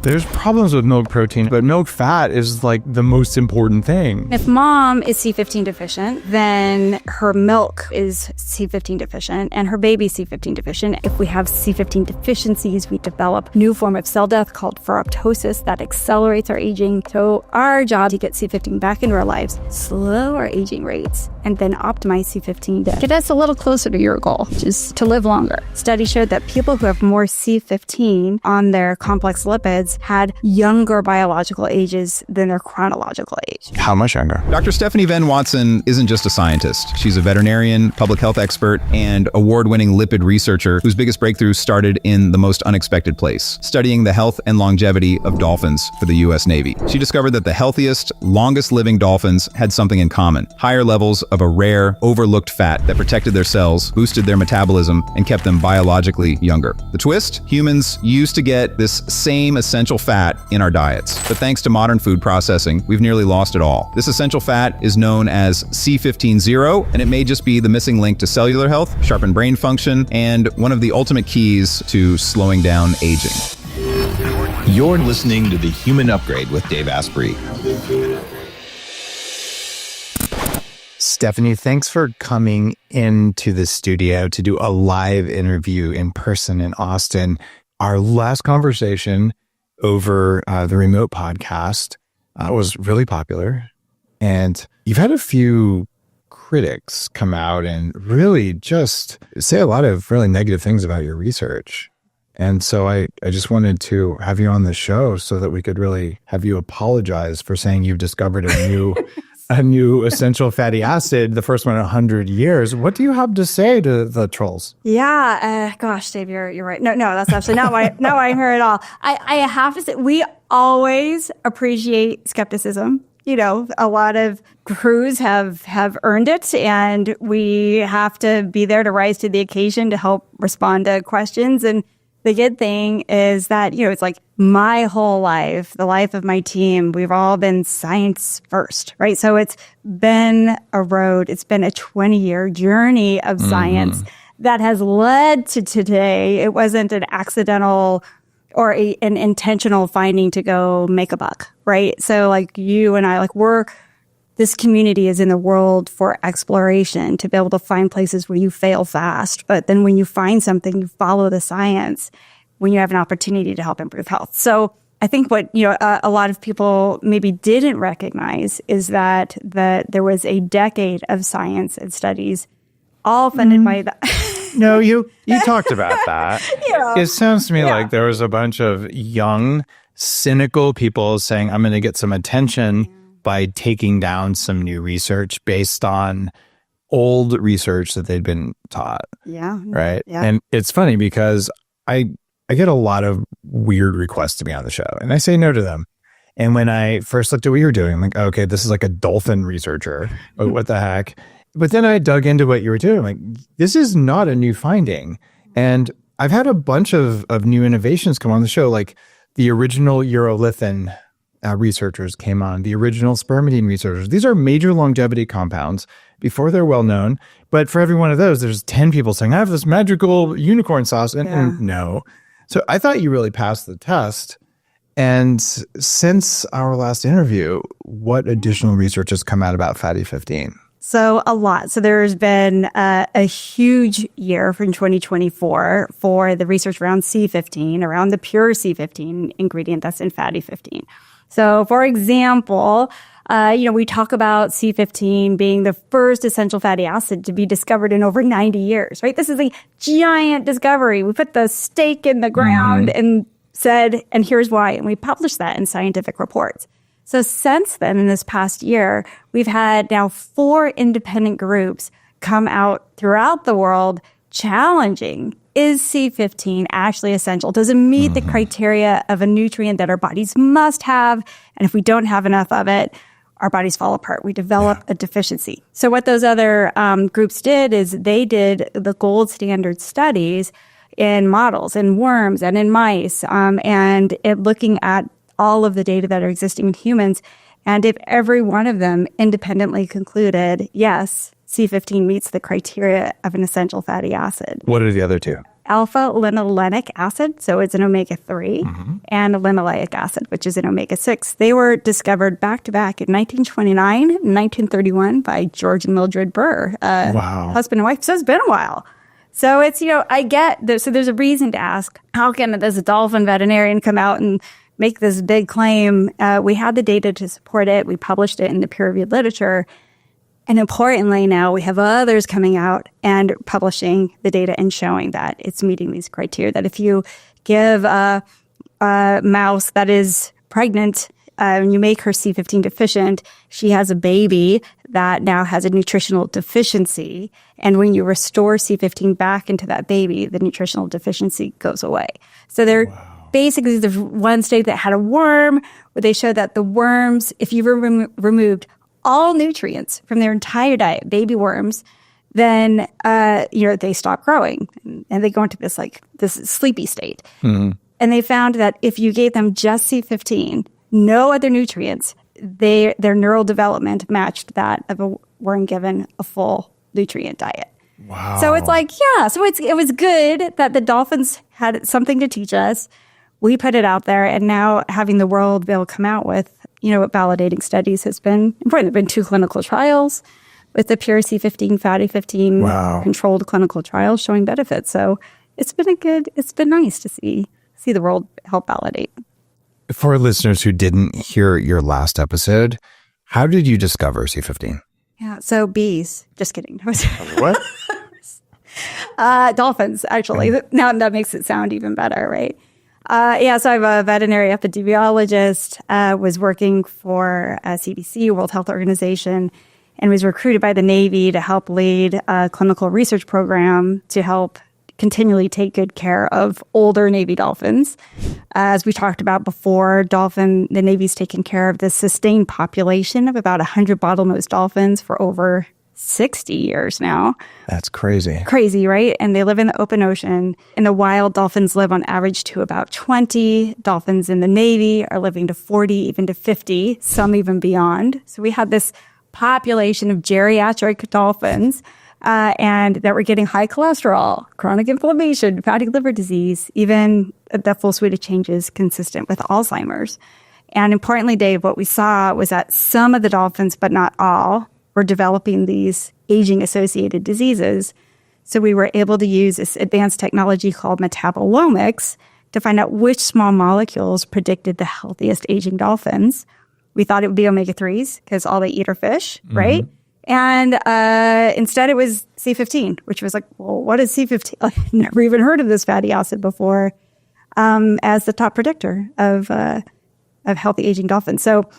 There's problems with milk protein, but milk fat is like the most important thing. If mom is C15 deficient, then her milk is C15 deficient and her baby's C15 deficient. If we have C15 deficiencies, we develop a new form of cell death called ferroptosis that accelerates our aging. So our job to get C15 back into our lives, slow our aging rates, and then optimize C15 to get us a little closer to your goal, which is to live longer. Studies showed that people who have more C15 on their complex lipids had younger biological ages than their chronological age. How much younger? Dr. Stephanie Venn-Watson isn't just a scientist. She's a veterinarian, public health expert, and award-winning lipid researcher whose biggest breakthrough started in the most unexpected place, studying the health and longevity of dolphins for the U.S. Navy. She discovered that the healthiest, longest-living dolphins had something in common: higher levels of a rare, overlooked fat that protected their cells, boosted their metabolism, and kept them biologically younger. The twist? Humans used to get this same essential fat in our diets, but thanks to modern food processing, we've nearly lost it all. This essential fat is known as C15-0, and it may just be the missing link to cellular health, sharpened brain function, and one of the ultimate keys to slowing down aging. You're listening to The Human Upgrade with Dave Asprey. Stephanie, thanks for coming into the studio to do a live interview in person in Austin. Our last conversation over the remote podcast was really popular. And you've had a few critics come out and really just say a lot of really negative things about your research. And so I just wanted to have you on the show so that we could really have you apologize for saying you've discovered a new essential fatty acid, the first one in 100 years. What do you have to say to the trolls? Yeah, gosh, Dave, you're right. No, that's actually not why I'm here at all. I have to say, we always appreciate skepticism. You know, a lot of crews have earned it, and we have to be there to rise to the occasion to help respond to questions. And the good thing is that, you know, it's like my whole life, the life of my team, we've all been science first, right? So it's been a road. It's been a 20-year journey of science that has led to today. It wasn't an accidental or an intentional finding to go make a buck, right? So like you and I, like this community is in the world for exploration, to be able to find places where you fail fast. But then when you find something, you follow the science when you have an opportunity to help improve health. So I think what, you know, a lot of people maybe didn't recognize is that there was a decade of science and studies all funded by the... No, you talked about that. Yeah. It sounds to me like there was a bunch of young, cynical people saying, I'm going to get some attention by taking down some new research based on old research that they'd been taught. Yeah. Right. Yeah. And it's funny because I get a lot of weird requests to be on the show, and I say no to them. And when I first looked at what you were doing, I'm like, okay, this is like a dolphin researcher. What the heck? But then I dug into what you were doing. I'm like, this is not a new finding. And I've had a bunch of new innovations come on the show, like the original urolithin researchers came on, the original spermidine researchers. These are major longevity compounds before they're well known. But for every one of those, there's 10 people saying, I have this magical unicorn sauce. And no. So I thought you really passed the test. And since our last interview, what additional research has come out about fatty 15? So a lot. So there's been a huge year from 2024 for the research around C15, around the pure C15 ingredient that's in fatty 15. So for example, we talk about C15 being the first essential fatty acid to be discovered in over 90 years, right? This is a giant discovery. We put the stake in the ground and said, and here's why. And we published that in scientific reports. So since then, in this past year, we've had now 4 independent groups come out throughout the world challenging, is C15 actually essential? Does it meet the criteria of a nutrient that our bodies must have? And if we don't have enough of it, our bodies fall apart. We develop a deficiency. So what those other groups did is they did the gold standard studies in models, in worms, and in mice, and looking at all of the data that are existing in humans. And if every one of them independently concluded, yes, C15 meets the criteria of an essential fatty acid. What are the other two? alpha-linolenic acid, so it's an omega-3, and linoleic acid, which is an omega-6. They were discovered back-to-back in 1929 and 1931 by George and Mildred Burr, husband and wife. So it's been a while. So it's, I get, so there's a reason to ask, how can this dolphin veterinarian come out and make this big claim? We had the data to support it. We published it in the peer-reviewed literature. And importantly, now we have others coming out and publishing the data and showing that it's meeting these criteria, that if you give a mouse that is pregnant and you make her C15 deficient, she has a baby that now has a nutritional deficiency. And when you restore C15 back into that baby, the nutritional deficiency goes away. So they're basically the one study that had a worm where they showed that the worms, if you removed all nutrients from their entire diet, baby worms, then they stop growing and they go into this sleepy state. And they found that if you gave them just C15, no other nutrients, their neural development matched that of a worm given a full nutrient diet. Wow. So it's it was good that the dolphins had something to teach us. We put it out there, and now having the world be able to come out with validating studies has been important. There have been 2 clinical trials with the pure C15, fatty 15 controlled clinical trials showing benefits. So it's been nice to see the world help validate. For listeners who didn't hear your last episode, how did you discover C15? Yeah, so bees. Just kidding. What? Dolphins, actually. Now that makes it sound even better, right? So I'm a veterinary epidemiologist, was working for CDC, World Health Organization, and was recruited by the Navy to help lead a clinical research program to help continually take good care of older Navy dolphins. As we talked about before, the Navy's taken care of this sustained population of about 100 bottlenose dolphins for over 60 years now. That's crazy. Crazy, right? And they live in the open ocean. In the wild, dolphins live on average to about 20. Dolphins in the Navy are living to 40, even to 50, some even beyond. So we had this population of geriatric dolphins and that were getting high cholesterol, chronic inflammation, fatty liver disease, even the full suite of changes consistent with Alzheimer's. And importantly, Dave, what we saw was that some of the dolphins, but not all, were developing these aging-associated diseases. So we were able to use this advanced technology called metabolomics to find out which small molecules predicted the healthiest aging dolphins. We thought it would be omega-3s because all they eat are fish, right? And instead it was C15, which was like, well, what is C15? I've never even heard of this fatty acid before as the top predictor of healthy aging dolphins. So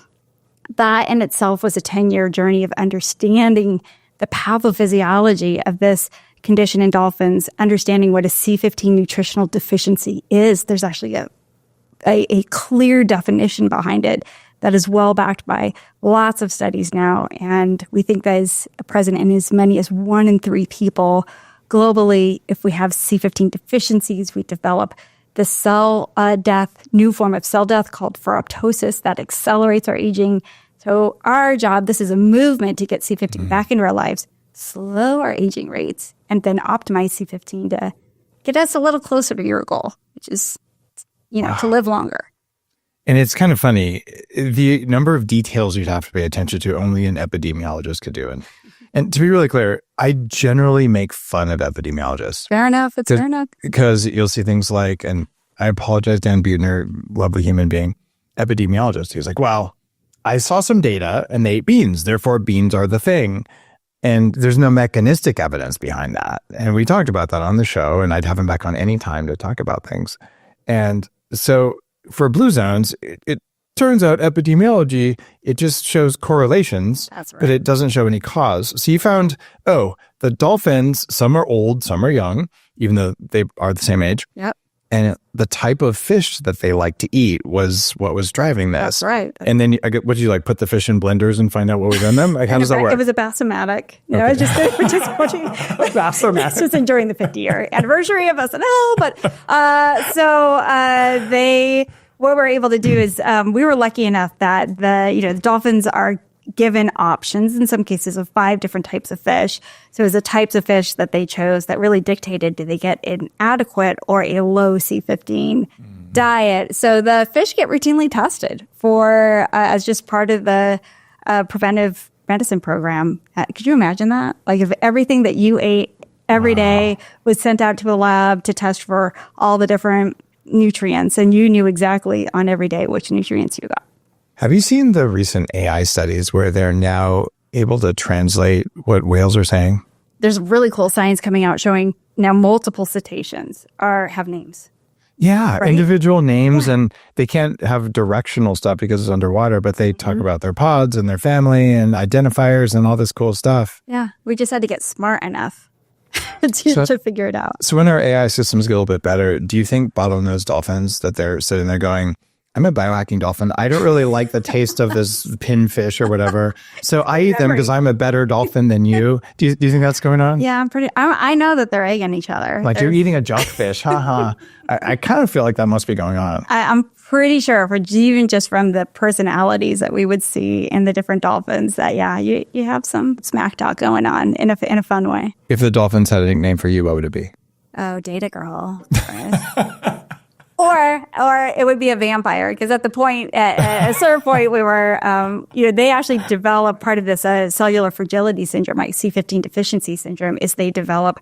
that in itself was a 10-year journey of understanding the pathophysiology of this condition in dolphins, understanding what a C15 nutritional deficiency is. There's actually a clear definition behind it that is well backed by lots of studies now. And we think that is present in as many as 1 in 3 people globally. If we have C15 deficiencies, we develop the cell death, new form of cell death called ferroptosis that accelerates our aging. So our job, this is a movement to get C15 back into our lives, slow our aging rates, and then optimize C15 to get us a little closer to your goal, which is, to live longer. And it's kind of funny, the number of details you'd have to pay attention to only an epidemiologist could do. And to be really clear, I generally make fun of epidemiologists. Fair enough. It's fair enough. Because you'll see things like, and I apologize, Dan Buettner, lovely human being, epidemiologist. He was like, well, I saw some data and they ate beans. Therefore, beans are the thing. And there's no mechanistic evidence behind that. And we talked about that on the show, and I'd have him back on any time to talk about things. And so for blue zones, it turns out epidemiology, it just shows correlations, That's right. But it doesn't show any cause. So you found, the dolphins, some are old, some are young, even though they are the same age. Yep. And the type of fish that they like to eat was what was driving this. That's right. And then what did you put the fish in blenders and find out what was in them? Like, how does that work? It was a Bassomatic. We're just watching Bassomatic. Just enjoying the 50-year anniversary of SNL. But what we're able to do is we were lucky enough that the dolphins are given options in some cases of 5 different types of fish. So it was the types of fish that they chose that really dictated, do they get an adequate or a low C15 diet? So the fish get routinely tested for as just part of the preventive medicine program. Could you imagine that? Like if everything that you ate every day was sent out to a lab to test for all the different nutrients, and you knew exactly on every day which nutrients you got. Have you seen the recent AI studies where they're now able to translate what whales are saying? There's really cool science coming out showing now multiple cetaceans have names. Yeah, right? Individual names, and they can't have directional stuff because it's underwater, but they talk about their pods and their family and identifiers and all this cool stuff. Yeah, we just had to get smart enough to figure it out. So when our AI systems get a little bit better, do you think bottlenose dolphins, that they're sitting there going, I'm a biohacking dolphin. I don't really like the taste of this pinfish or whatever. So I eat them because I'm a better dolphin than you. Do you think that's going on? Yeah, I know that they're egging each other. Like you're eating a junkfish. Haha. I kind of feel like that must be going on. I'm pretty sure even just from the personalities that we would see in the different dolphins that, yeah, you have some smack talk going on in a fun way. If the dolphins had a nickname for you, what would it be? Oh, data girl. Or it would be a vampire, because at a certain point, we were, they actually develop part of this cellular fragility syndrome, like C15 deficiency syndrome, is they develop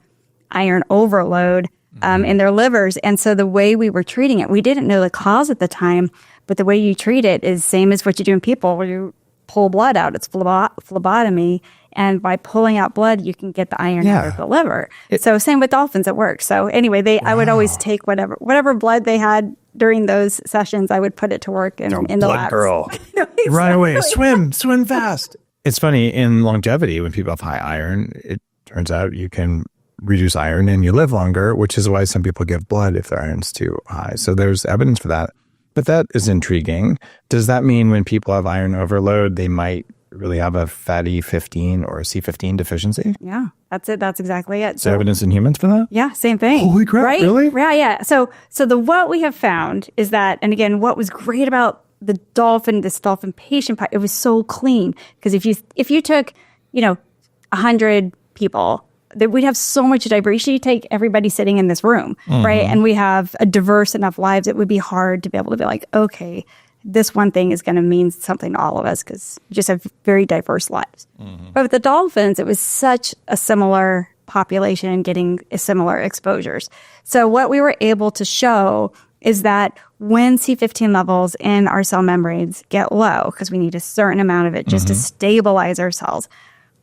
iron overload in their livers. And so the way we were treating it, we didn't know the cause at the time, but the way you treat it is same as what you do in people, where you pull blood out. It's phlebotomy. And by pulling out blood, you can get the iron out of the liver. So same with dolphins, it works. So anyway, I would always take whatever blood they had during those sessions, I would put it to work in the blood labs. Girl. No, exactly. Run away, swim fast. It's funny, in longevity, when people have high iron, it turns out you can reduce iron and you live longer, which is why some people give blood if their iron's too high. So there's evidence for that. But that is intriguing. Does that mean when people have iron overload, they might really have a fatty 15 or a C15 deficiency? Yeah, that's it. That's exactly it. Is there evidence in humans for that? Yeah, same thing. Holy crap, right? Really? Yeah. So what we have found is that, and again, what was great about this dolphin patient, it was so clean, because if you took, 100 people, that we'd have so much diversity. You take everybody sitting in this room, right? And we have a diverse enough lives, it would be hard to be able to be like, okay, this one thing is going to mean something to all of us, because we just have very diverse lives. But with the dolphins, it was such a similar population getting similar exposures. So what we were able to show is that when C15 levels in our cell membranes get low, because we need a certain amount of it just to stabilize our cells,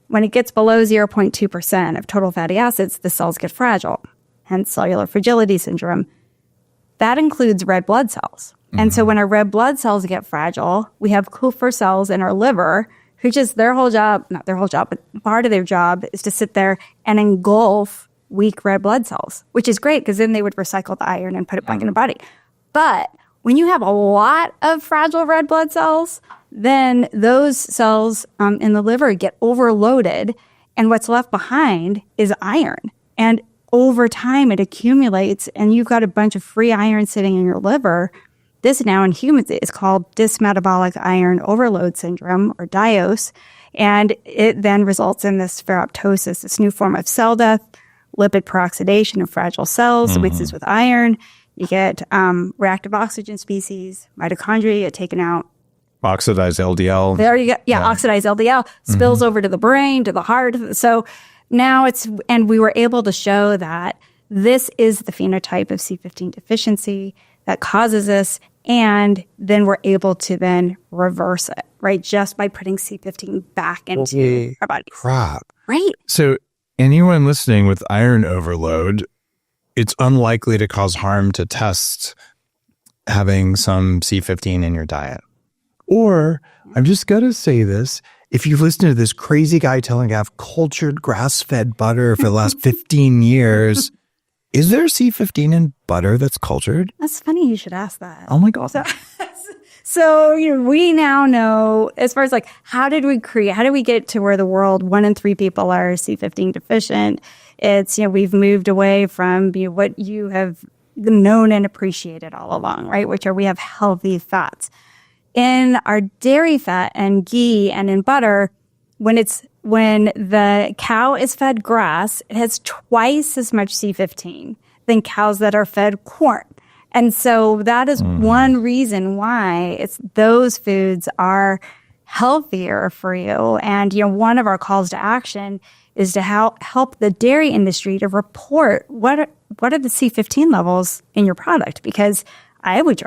when it gets below 0.2% of total fatty acids, the cells get fragile, hence cellular fragility syndrome. That includes red blood cells. And so when our red blood cells get fragile, we have Kupffer cells in our liver, who just not their whole job, but part of their job is to sit there and engulf weak red blood cells, which is great, because then they would recycle the iron and put it back in the body. But when you have a lot of fragile red blood cells, then those cells in the liver get overloaded, and what's left behind is iron. And over time, it accumulates, and you've got a bunch of free iron sitting in your liver. This now in humans is called dysmetabolic iron overload syndrome, or DIOS, and it then results in this ferroptosis, this new form of cell death, lipid peroxidation of fragile cells, mixes with iron. You get reactive oxygen species, mitochondria get taken out. Oxidized LDL. There you go. Yeah, oxidized LDL spills over to the brain, to the heart. So now and we were able to show that this is the phenotype of C15 deficiency that causes this, and then we're able to then reverse it, right? Just by putting C15 back into our bodies. Crap. Right. So anyone listening with iron overload, it's unlikely to cause harm to test having some C15 in your diet. Or, I'm just going to say this, if you've listened to this crazy guy telling you have cultured grass-fed butter for the last 15 years, is there C15 in butter that's cultured? That's funny you should ask that. Oh my God. So we now know, as far as like, how did we get to where the world 1 in 3 people are C15 deficient? It's, we've moved away from what you have known and appreciated all along, right? We have healthy fats. in our dairy fat and ghee and in butter, when the cow is fed grass, it has twice as much C15 than cows that are fed corn. And so that is one reason why those foods are healthier for you. And, one of our calls to action is to help the dairy industry to report what are the C15 levels in your product, because I would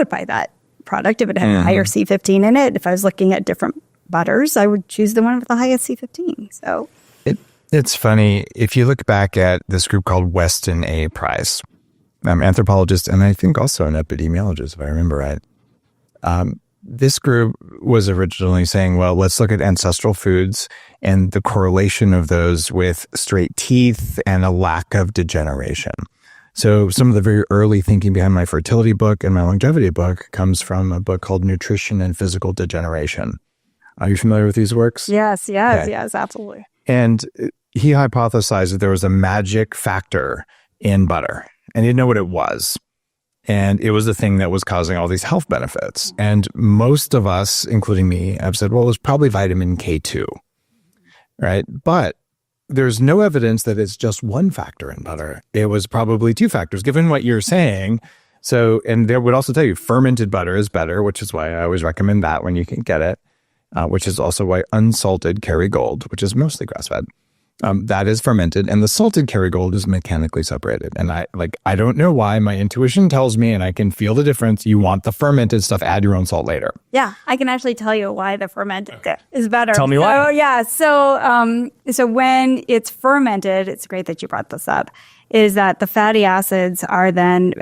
buy that product if it had higher C15 in it. If I was looking at different butters, I would choose the one with the highest C15. So it's funny if you look back at this group called Weston A. Price, anthropologist, and I think also an epidemiologist, if I remember right. This group was originally saying, well, let's look at ancestral foods and the correlation of those with straight teeth and a lack of degeneration. So some of the very early thinking behind my fertility book and my longevity book comes from a book called Nutrition and Physical Degeneration. Are you familiar with these works? Yes, absolutely. And he hypothesized that there was a magic factor in butter, and he didn't know what it was. And it was the thing that was causing all these health benefits. And most of us, including me, have said, well, it was probably vitamin K2, right? But there's no evidence that it's just one factor in butter. It was probably two factors, given what you're saying. So, and they would also tell you fermented butter is better, which is why I always recommend that when you can get it, which is also why unsalted Kerrygold, which is mostly grass-fed, that is fermented, and the salted Kerrygold is mechanically separated. And I don't know why. My intuition tells me, and I can feel the difference. You want the fermented stuff, add your own salt later. Yeah, I can actually tell you why the fermented is better. Tell me why. Oh, yeah. So when it's fermented, it's great that you brought this up, is that the fatty acids are then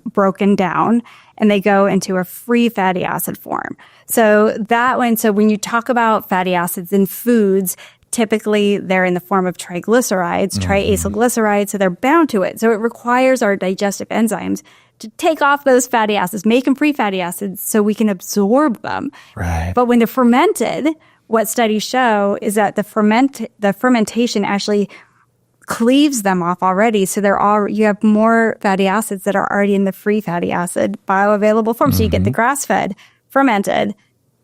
broken down and they go into a free fatty acid form. So when you talk about fatty acids in foods, typically they're in the form of triglycerides, triacylglycerides, so they're bound to it. So it requires our digestive enzymes to take off those fatty acids, make them free fatty acids so we can absorb them. Right. But when they're fermented, what studies show is that the fermentation actually cleaves them off already. So you have more fatty acids that are already in the free fatty acid bioavailable form. So you get the grass-fed, fermented,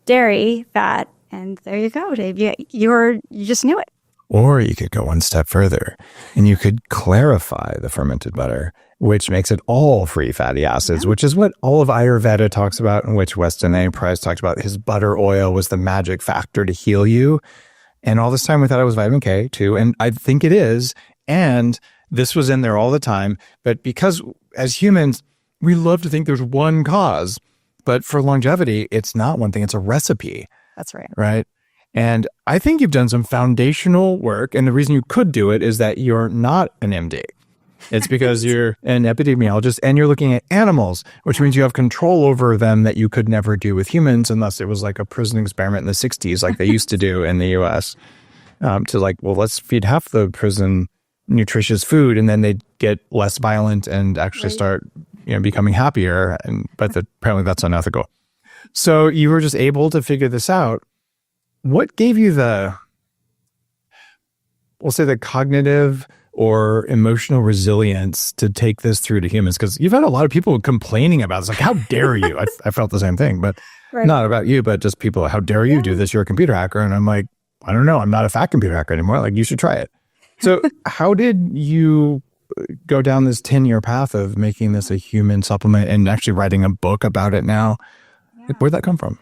dairy, fat, and there you go, Dave. You just knew it. Or you could go one step further and you could clarify the fermented butter, which makes it all free fatty acids, which is what all of Ayurveda talks about, and which Weston A. Price talks about. His butter oil was the magic factor to heal you. And all this time we thought it was vitamin K too. And I think it is. And this was in there all the time. But because as humans, we love to think there's one cause. But for longevity, it's not one thing. It's a recipe. That's right. Right. And I think you've done some foundational work. And the reason you could do it is that you're not an MD. It's because you're an epidemiologist and you're looking at animals, which means you have control over them that you could never do with humans unless it was like a prison experiment in the 60s, like they used to do in the US. Let's feed half the prison nutritious food and then they'd get less violent and actually start becoming happier. But apparently that's unethical. So you were just able to figure this out. What gave you the cognitive or emotional resilience to take this through to humans? Because you've had a lot of people complaining about this. Like, how dare you? I felt the same thing, but not about you, but just people, how dare you do this? You're a computer hacker. And I'm like, I don't know. I'm not a fat computer hacker anymore. Like, you should try it. So how did you go down this 10-year path of making this a human supplement and actually writing a book about it now? Where'd that come from?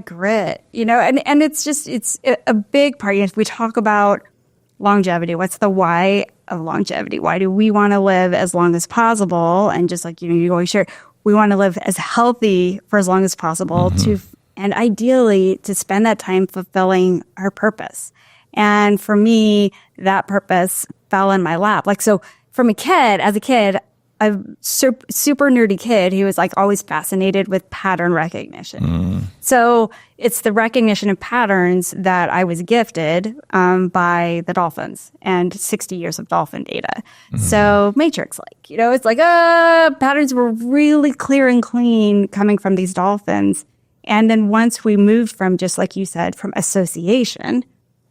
Grit, and it's a big part. If we talk about longevity, what's the why of longevity? Why do we want to live as long as possible? And just like, you always share, we want to live as healthy for as long as possible and ideally to spend that time fulfilling our purpose. And for me, that purpose fell in my lap. So as a kid, a super nerdy kid who was always fascinated with pattern recognition. So it's the recognition of patterns that I was gifted by the Dolphins and 60 years of dolphin data. So Matrix-like, it's patterns were really clear and clean coming from these dolphins. And then once we moved from, just like you said, from association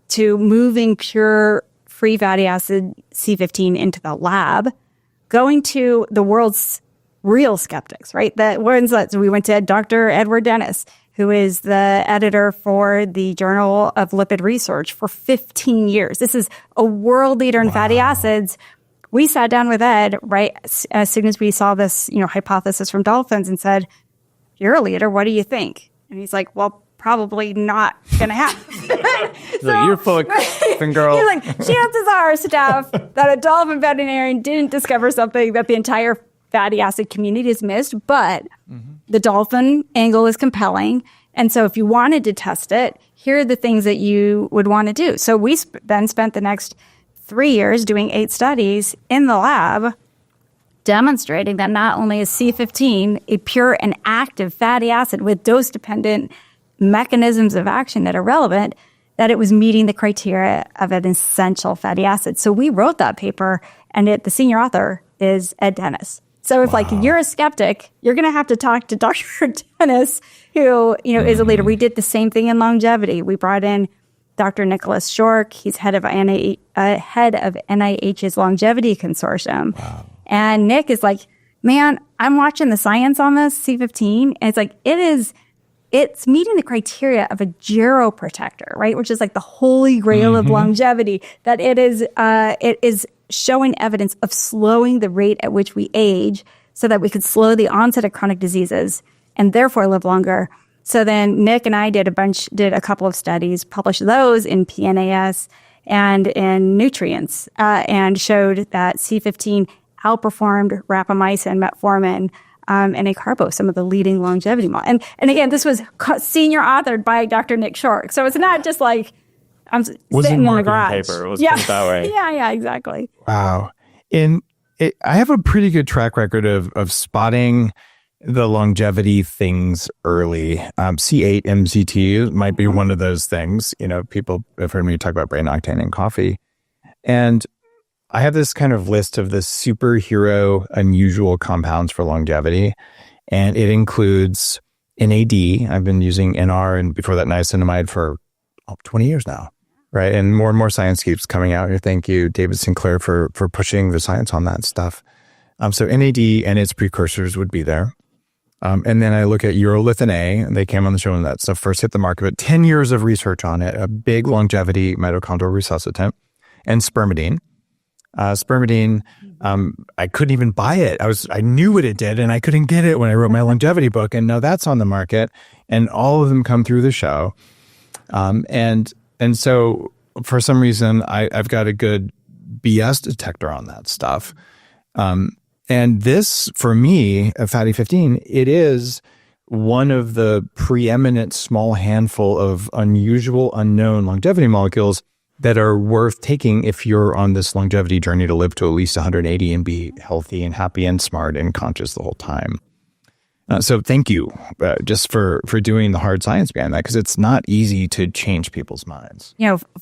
to moving pure free fatty acid C15 into the lab, going to the world's real skeptics, right? The ones that we went to Dr. Edward Dennis, who is the editor for the Journal of Lipid Research for 15 years. This is a world leader in fatty acids. We sat down with Ed, right, as soon as we saw this, hypothesis from dolphins and said, "You're a leader. What do you think?" And he's like, "Well, probably not going to happen." So you're full of crap, girl. He's like, chances are, Steph, that a dolphin veterinarian didn't discover something that the entire fatty acid community has missed, but the dolphin angle is compelling. And so if you wanted to test it, here are the things that you would want to do. So we then spent the next 3 years doing 8 studies in the lab, demonstrating that not only is C15 a pure and active fatty acid with dose-dependent mechanisms of action that are relevant, that it was meeting the criteria of an essential fatty acid. So we wrote that paper, and the senior author is Ed Dennis. So if you're a skeptic, you're going to have to talk to Dr. Dennis, who is a leader. We did the same thing in longevity. We brought in Dr. Nicholas Shork. He's head of NIH's longevity consortium. Wow. And Nick is like, "Man, I'm watching the science on this C15, and it's like it's meeting the criteria of a geroprotector, right? Which is like the holy grail of longevity. That it is showing evidence of slowing the rate at which we age, so that we could slow the onset of chronic diseases and therefore live longer." So then Nick and I did a couple of studies, published those in PNAS and in Nutrients, and showed that C15 outperformed rapamycin, metformin, and acarbose, some of the leading longevity models. And again, this was senior authored by Dr. Nick Shork. So it's not just like I'm sitting in the garage. Paper. Let's put it that way. Yeah, exactly. Wow. I have a pretty good track record of spotting the longevity things early. C8 MCT might be one of those things. People have heard me talk about brain octane in coffee. And I have this kind of list of the superhero unusual compounds for longevity. And it includes NAD. I've been using NR and before that niacinamide for 20 years now. Right. And more science keeps coming out here. Thank you, David Sinclair, for pushing the science on that stuff. So NAD and its precursors would be there. And then I look at urolithin A, and they came on the show when that stuff first hit the market, but 10 years of research on it, a big longevity mitochondrial resuscitant, and spermidine. Spermidine, I couldn't even buy it. I knew what it did, and I couldn't get it when I wrote my longevity book, and now that's on the market, and all of them come through the show. And so for some reason, I've got a good BS detector on that stuff. And this, for me, a fatty 15, it is one of the preeminent small handful of unusual, unknown longevity molecules that are worth taking if you're on this longevity journey to live to at least 180 and be healthy and happy and smart and conscious the whole time. So thank you just for doing the hard science behind that, because it's not easy to change people's minds.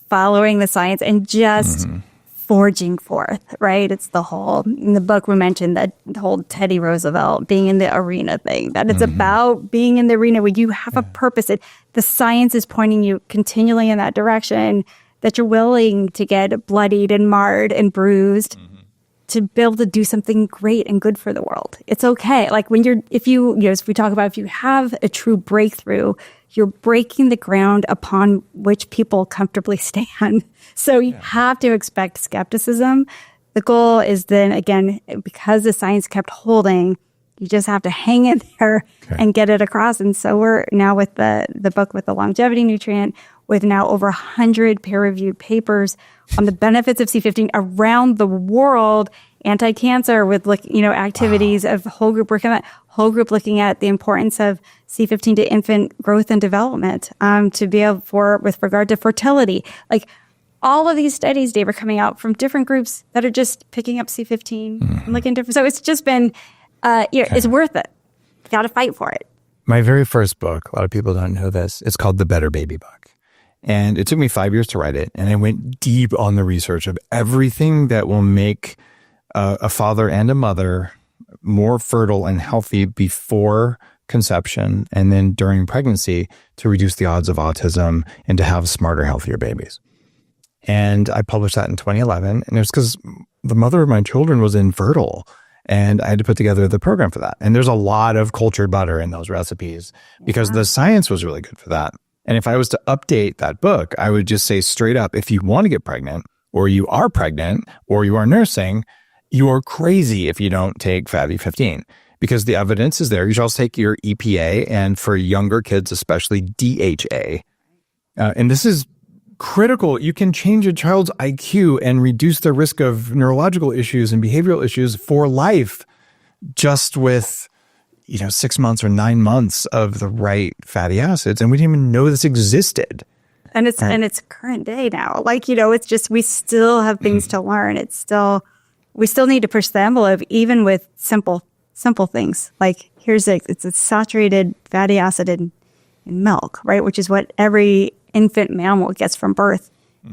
Following the science and just forging forth, right? It's in the book we mentioned that the whole Teddy Roosevelt being in the arena thing, that it's about being in the arena where you have a purpose. The science is pointing you continually in that direction, that you're willing to get bloodied and marred and bruised to be able to do something great and good for the world. It's okay. Like if we talk about, if you have a true breakthrough, you're breaking the ground upon which people comfortably stand. So you have to expect skepticism. The goal is then, again, because the science kept holding, you just have to hang in there and get it across. And so we're now with the book with the longevity nutrient, with now over 100 peer-reviewed papers on the benefits of C15 around the world, anti-cancer with activities of whole group looking at the importance of C15 to infant growth and development, to be able with regard to fertility. All of these studies, Dave, are coming out from different groups that are just picking up C15 and looking different. So it's just been, it's worth it. Got to fight for it. My very first book, a lot of people don't know this, it's called The Better Baby Book. And it took me 5 years to write it. And I went deep on the research of everything that will make a father and a mother more fertile and healthy before conception and then during pregnancy to reduce the odds of autism and to have smarter, healthier babies. And I published that in 2011. And it was because the mother of my children was infertile. And I had to put together the program for that. And there's a lot of cultured butter in those recipes because the science was really good for that. And if I was to update that book, I would just say straight up, if you want to get pregnant, or you are pregnant, or you are nursing, you are crazy if you don't take Fatty 15 because the evidence is there. You should also take your EPA and for younger kids, especially DHA. And this is critical. You can change a child's IQ and reduce the risk of neurological issues and behavioral issues for life just with, 6 months or 9 months of the right fatty acids. And we didn't even know this existed. And it's current day now. It's just, we still have things to learn. We still need to push the envelope, even with simple things. Like it's a saturated fatty acid in milk, right? Which is what every infant mammal gets from birth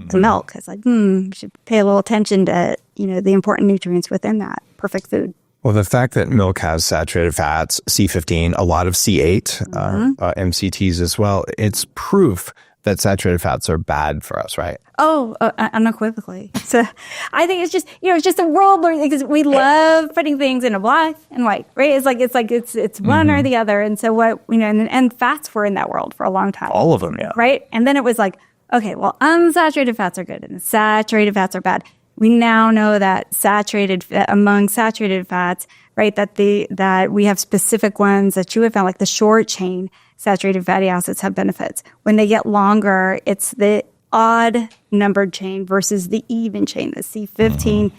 to milk. It's like, we should pay a little attention to, the important nutrients within that perfect food. Well, the fact that milk has saturated fats, C15, a lot of C8, MCTs as well, it's proof that saturated fats are bad for us, right? Oh, unequivocally. So I think it's just a world because we love putting things in a black and white, right? It's one or the other. And so and fats were in that world for a long time. All of them, yeah. Right? And then it was like, okay, well, unsaturated fats are good and saturated fats are bad. We now know that among saturated fats, right, that we have specific ones that you have found, like the short chain saturated fatty acids have benefits. When they get longer, it's the odd numbered chain versus the even chain. The C15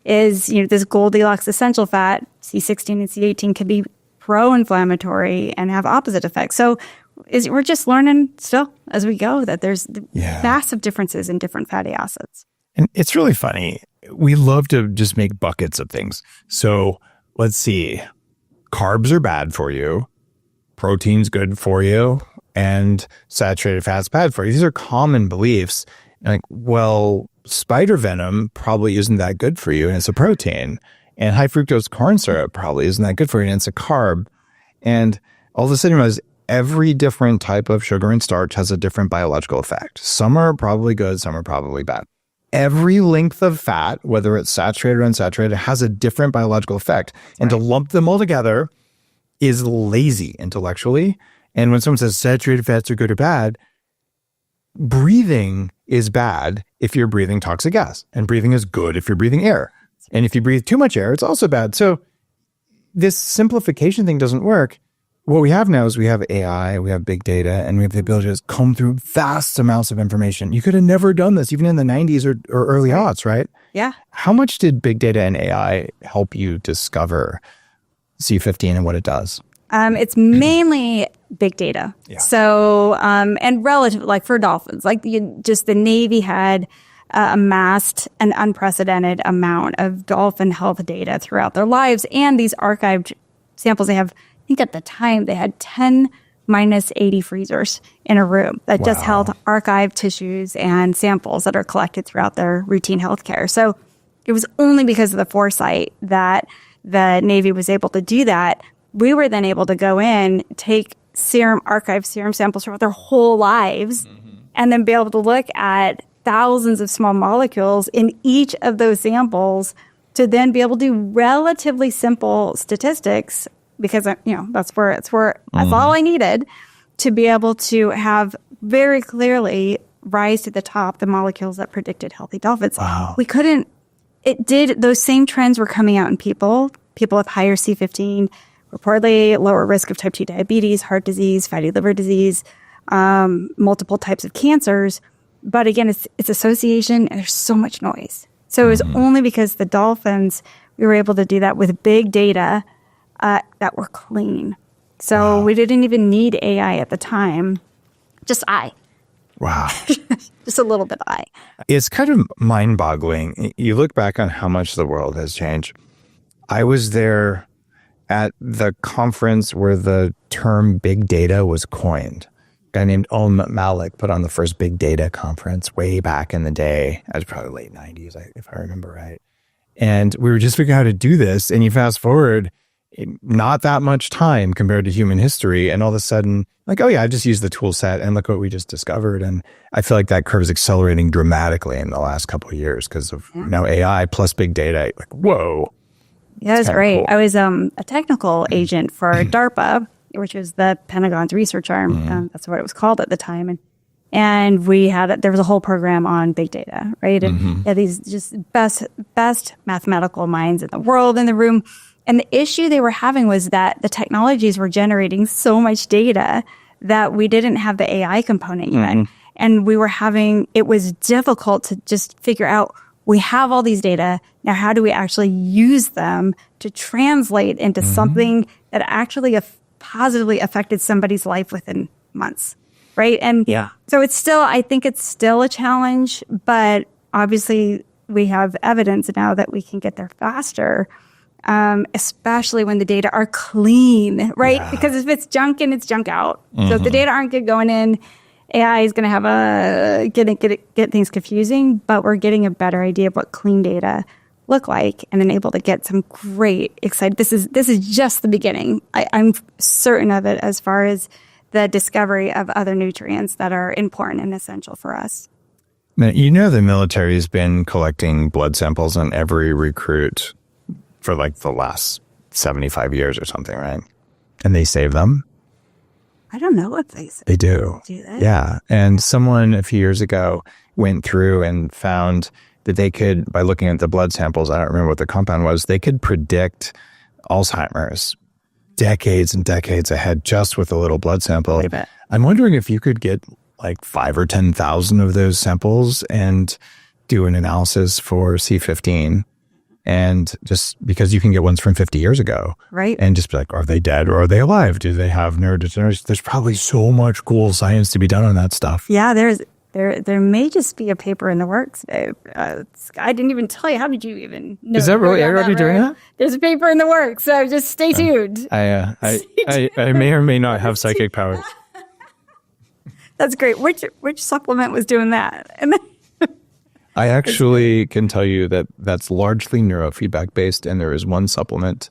is, this Goldilocks essential fat. C16 and C18 can be pro-inflammatory and have opposite effects. So we're just learning still as we go that there's massive differences in different fatty acids. And it's really funny. We love to just make buckets of things. So let's see. Carbs are bad for you. Protein's good for you. And saturated fat's bad for you. These are common beliefs. Like, well, spider venom probably isn't that good for you, and it's a protein. And high fructose corn syrup probably isn't that good for you, and it's a carb. And all of a sudden, every different type of sugar and starch has a different biological effect. Some are probably good, some are probably bad. Every length of fat, whether it's saturated or unsaturated, has a different biological effect. And to lump them all together is lazy intellectually. And when someone says saturated fats are good or bad, breathing is bad if you're breathing toxic gas. And breathing is good if you're breathing air. And if you breathe too much air, it's also bad. So this simplification thing doesn't work. What we have now is we have AI, we have big data, and we have the ability to just comb through vast amounts of information. You could have never done this even in the 90s or early aughts, right? Yeah. How much did big data and AI help you discover C15 and what it does? It's mainly big data. Yeah. So, and relative, like for dolphins, the Navy had amassed an unprecedented amount of dolphin health data throughout their lives. And these archived samples they have, I think at the time they had 10 minus 80 freezers in a room that just held archived tissues and samples that are collected throughout their routine healthcare. So it was only because of the foresight that the Navy was able to do that. We were then able to go in, take archived serum samples throughout their whole lives, and then be able to look at thousands of small molecules in each of those samples to then be able to do relatively simple statistics because, that's all I needed to be able to have very clearly rise to the top the molecules that predicted healthy dolphins. Wow. Those same trends were coming out in people with higher C15, reportedly lower risk of type 2 diabetes, heart disease, fatty liver disease, multiple types of cancers. But again, it's association and there's so much noise. So it was only because the dolphins, we were able to do that with big data that were clean. So we didn't even need AI at the time, just I. Wow. Just a little bit I. It's kind of mind-boggling. You look back on how much the world has changed. I was there at the conference where the term big data was coined. A guy named Malik put on the first big data conference way back in the day. It was probably late 90s, if I remember right. And we were just figuring out how to do this. And you fast forward, not that much time compared to human history. And all of a sudden, I just used the tool set and look what we just discovered. And I feel like that curve is accelerating dramatically in the last couple of years because of now AI plus big data. Whoa. Yeah, it's great. cool. I was a technical agent for DARPA, which was the Pentagon's research arm. That's what it was called at the time. And there was a whole program on big data, right? And these just best mathematical minds in the world in the room. And the issue they were having was that the technologies were generating so much data that we didn't have the AI component yet. And it was difficult to just figure out, we have all these data. Now, how do we actually use them to translate into something that actually positively affected somebody's life within months? Right. And so I think it's still a challenge, but obviously we have evidence now that we can get there faster, especially when the data are clean, right? Yeah. Because if it's junk in, it's junk out. So if the data aren't good going in, AI is going to have get things confusing, but we're getting a better idea of what clean data look like and then able to get some great, excited. This is just the beginning. I'm certain of it as far as the discovery of other nutrients that are important and essential for us. Now, the military has been collecting blood samples on every recruit for like the last 75 years or something, right? And they save them. I don't know if they They do. Do they? Yeah. And someone a few years ago went through and found that they could, by looking at the blood samples, I don't remember what the compound was, they could predict Alzheimer's decades and decades ahead just with a little blood sample. I'm wondering if you could get like 5,000 or 10,000 of those samples and do an analysis for C15. And just because you can get ones from 50 years ago. Right. And just be like, are they dead or are they alive? Do they have neurodegeneration? There's probably so much cool science to be done on that stuff. Yeah, there may just be a paper in the works, Dave. I didn't even tell you. How did you even know? Is that really? Are you already doing that? There's a paper in the works, so just stay tuned. I may or may not have psychic powers. That's great. Which supplement was doing that? And I actually can tell you that that's largely neurofeedback based, and there is one supplement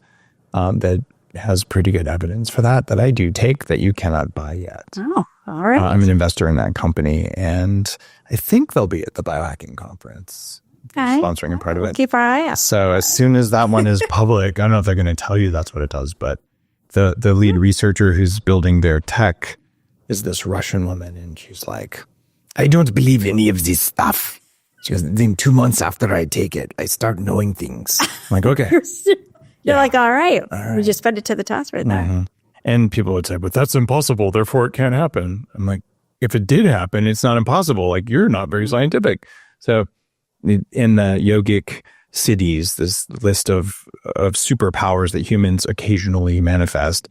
that has pretty good evidence for that I do take that you cannot buy yet. Oh, all right. I'm an investor in that company, and I think they'll be at the biohacking conference, sponsoring a part of it. Keep our eye out. So as soon as that one is public, I don't know if they're going to tell you that's what it does, but the lead researcher who's building their tech is this Russian woman, and she's like, I don't believe any of this stuff. She goes, then 2 months after I take it, I start knowing things. I'm like, okay. You're like, all right. We just fed it to the test right there. And people would say, but that's impossible. Therefore, it can't happen. I'm like, if it did happen, it's not impossible. Like, you're not very scientific. So in the yogic cities, this list of superpowers that humans occasionally manifest,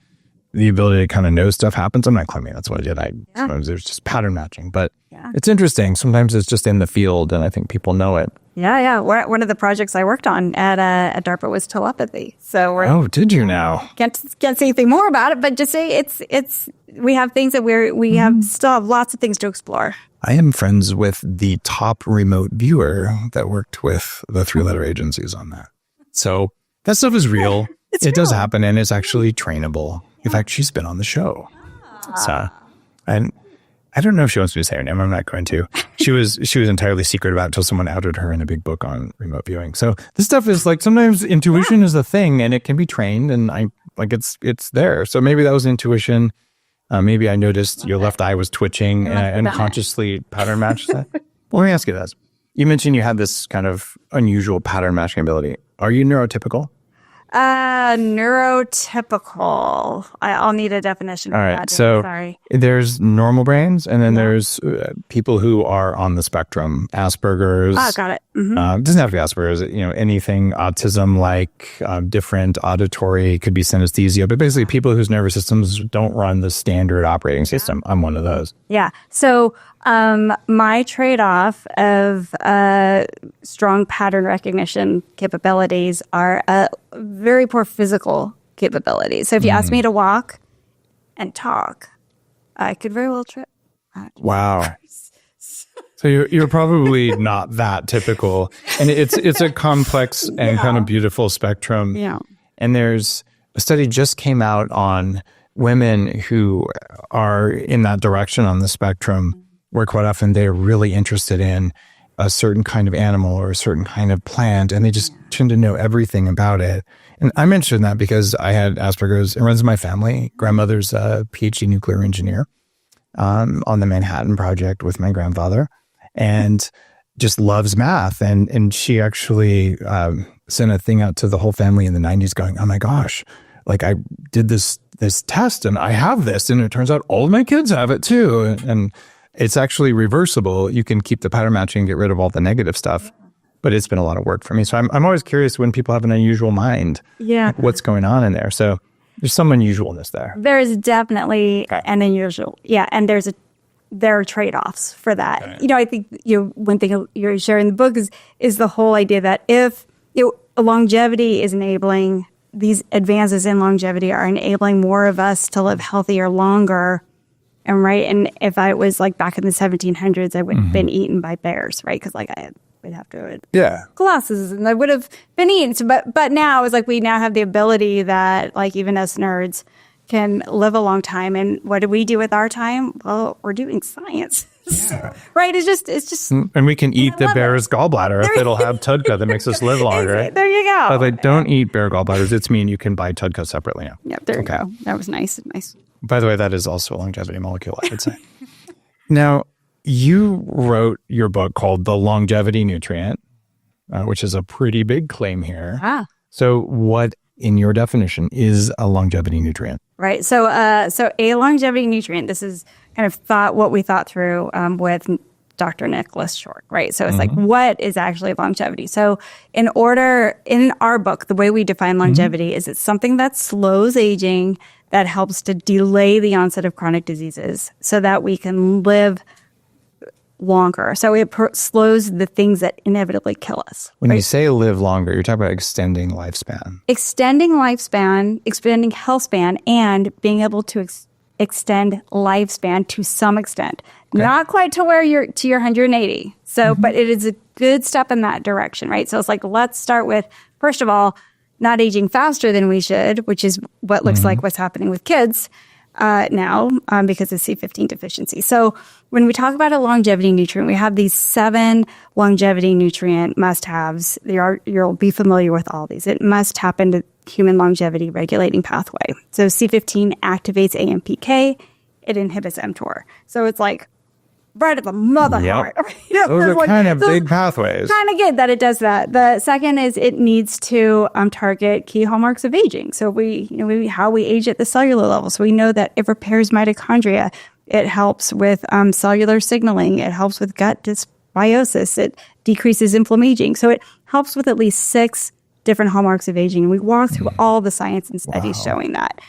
the ability to kind of know stuff happens. I'm not claiming that's what I did. Sometimes there's just pattern matching, but it's interesting. Sometimes it's just in the field, and I think people know it. Yeah. One of the projects I worked on at DARPA was telepathy. So did you now? Can't say anything more about it, but just say it's we have things that we still have lots of things to explore. I am friends with the top remote viewer that worked with the 3-letter agencies on that. So that stuff is real. It does happen, and it's actually trainable. In fact, she's been on the show. So, and I don't know if she wants me to say her name. I'm not going to. She was entirely secret about it until someone outed her in a big book on remote viewing. So this stuff is like, sometimes intuition is a thing, and it can be trained, and it's there. So maybe that was intuition. Maybe I noticed your left eye was twitching, and I unconsciously pattern matched that. Well, let me ask you this. You mentioned you had this kind of unusual pattern matching ability. Are you neurotypical? Neurotypical. I'll need a definition. All right. That. So sorry. There's normal brains, and then there's people who are on the spectrum. Asperger's. Oh, got it. Mm-hmm. It doesn't have to be Asperger's. Anything autism, like different auditory, could be synesthesia, but basically people whose nervous systems don't run the standard operating system. I'm one of those. Yeah. So my trade-off of strong pattern recognition capabilities are very poor physical capabilities. So if you ask me to walk and talk, I could very well trip. Wow. So you're probably not that typical, and it's a complex and kind of beautiful spectrum. Yeah. And there's a study just came out on women who are in that direction on the spectrum, where quite often they're really interested in a certain kind of animal or a certain kind of plant, and they just tend to know everything about it. And I mentioned that because I had Asperger's. It runs in my family. Grandmother's a PhD nuclear engineer on the Manhattan Project with my grandfather, and just loves math. And she actually sent a thing out to the whole family in the 90s going, oh my gosh, like I did this test and I have this, and it turns out all of my kids have it too. And it's actually reversible. You can keep the pattern matching, get rid of all the negative stuff. But it's been a lot of work for me. So I'm always curious when people have an unusual mind, what's going on in there. So there's some unusualness there. There is definitely an unusual. Yeah. And there are trade-offs for that. Okay. You know, I think one thing you're sharing in the book is the whole idea that if longevity is enabling, these advances in longevity are enabling more of us to live healthier longer. And if I was like back in the 1700s, I would have been eaten by bears, right? Because we'd have to glasses and I would have been eaten. So, but now it's like we now have the ability that like even us nerds can live a long time. And what do we do with our time? Well, we're doing science. Right? It's just and we can eat the bear's gallbladder if it'll have Tudka that makes us live longer. Right? There you go. By the way, don't eat bear gallbladders. It's mean you can buy Tudka separately now. Yep, there you go. That was nice. By the way, that is also a longevity molecule, I would say. Now, you wrote your book called The Longevity Nutrient, which is a pretty big claim here. So what, in your definition, is a longevity nutrient? Right. So a longevity nutrient, this is kind of what we thought through with Dr. Nicholas Short, right? So it's like, what is actually longevity? So in our book, the way we define longevity is it's something that slows aging, that helps to delay the onset of chronic diseases so that we can live longer. So it slows the things that inevitably kill us. When you say live longer, you're talking about extending lifespan. Extending lifespan, expanding health span, and being able to extend lifespan to some extent. Okay. Not quite to where you're to your 180. So, but it is a good step in that direction, right? So it's like, let's start with, first of all, not aging faster than we should, which is what looks like what's happening with kids now because of C15 deficiency. So when we talk about a longevity nutrient, we have these 7 longevity nutrient must-haves. You'll be familiar with all these. It must tap into human longevity regulating pathway. So C15 activates AMPK. It inhibits mTOR. So it's like right at the mother heart. Those are kind of big pathways. Kind of good that it does that. The second is it needs to target key hallmarks of aging. So how we age at the cellular level. So we know that it repairs mitochondria. It helps with cellular signaling. It helps with gut dysbiosis. It decreases inflammation. So it helps with at least 6 different hallmarks of aging. And we walk through all the science and studies showing that.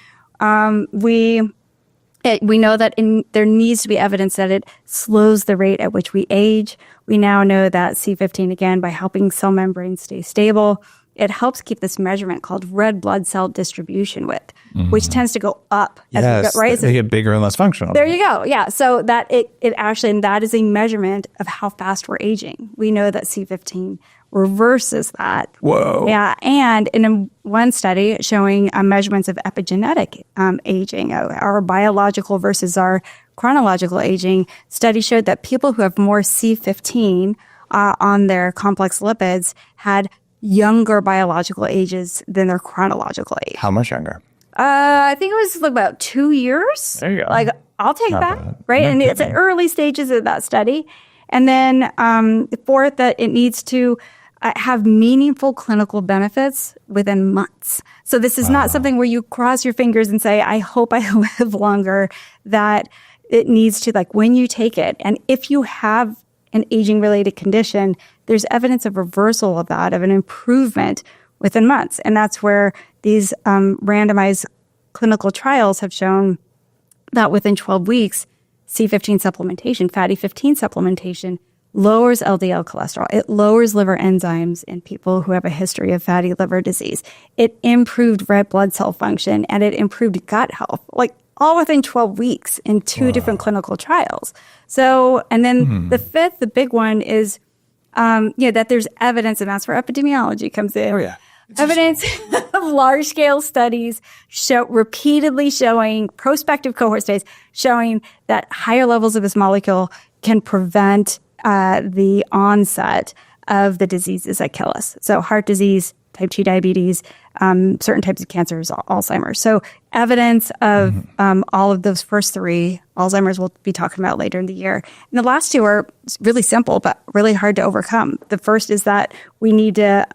We know that there needs to be evidence that it slows the rate at which we age. We now know that C15, again, by helping cell membranes stay stable, it helps keep this measurement called red blood cell distribution width, which tends to go up as we go, right? They get bigger and less functional. There you go. Yeah. So that it actually, and that is a measurement of how fast we're aging. We know that C15 reverses that. Whoa. Yeah. And in one study showing measurements of epigenetic aging, our biological versus our chronological aging, study showed that people who have more C15 on their complex lipids had younger biological ages than their chronological age. How much younger? I think it was about 2 years. There you go. Like, I'll take that, right? And it's at early stages of that study. And then fourth, that it needs to have meaningful clinical benefits within months. So this is not something where you cross your fingers and say, I hope I live longer. That it needs to, like, when you take it, and if you have an aging-related condition, there's evidence of reversal of that, of an improvement within months. And that's where these randomized clinical trials have shown that within 12 weeks, C15 supplementation, fatty 15 supplementation, lowers LDL cholesterol. It lowers liver enzymes in people who have a history of fatty liver disease. It improved red blood cell function, and it improved gut health, like all within 12 weeks in 2 different clinical trials. So, and then the fifth, the big one is, that there's evidence, and that's where epidemiology comes in. Oh, yeah. Evidence of large-scale studies repeatedly showing, prospective cohort studies showing that higher levels of this molecule can prevent the onset of the diseases that kill us. So heart disease, type 2 diabetes, certain types of cancers, Alzheimer's. So evidence of all of those first three, Alzheimer's we'll be talking about later in the year. And the last two are really simple, but really hard to overcome. The first is that we need to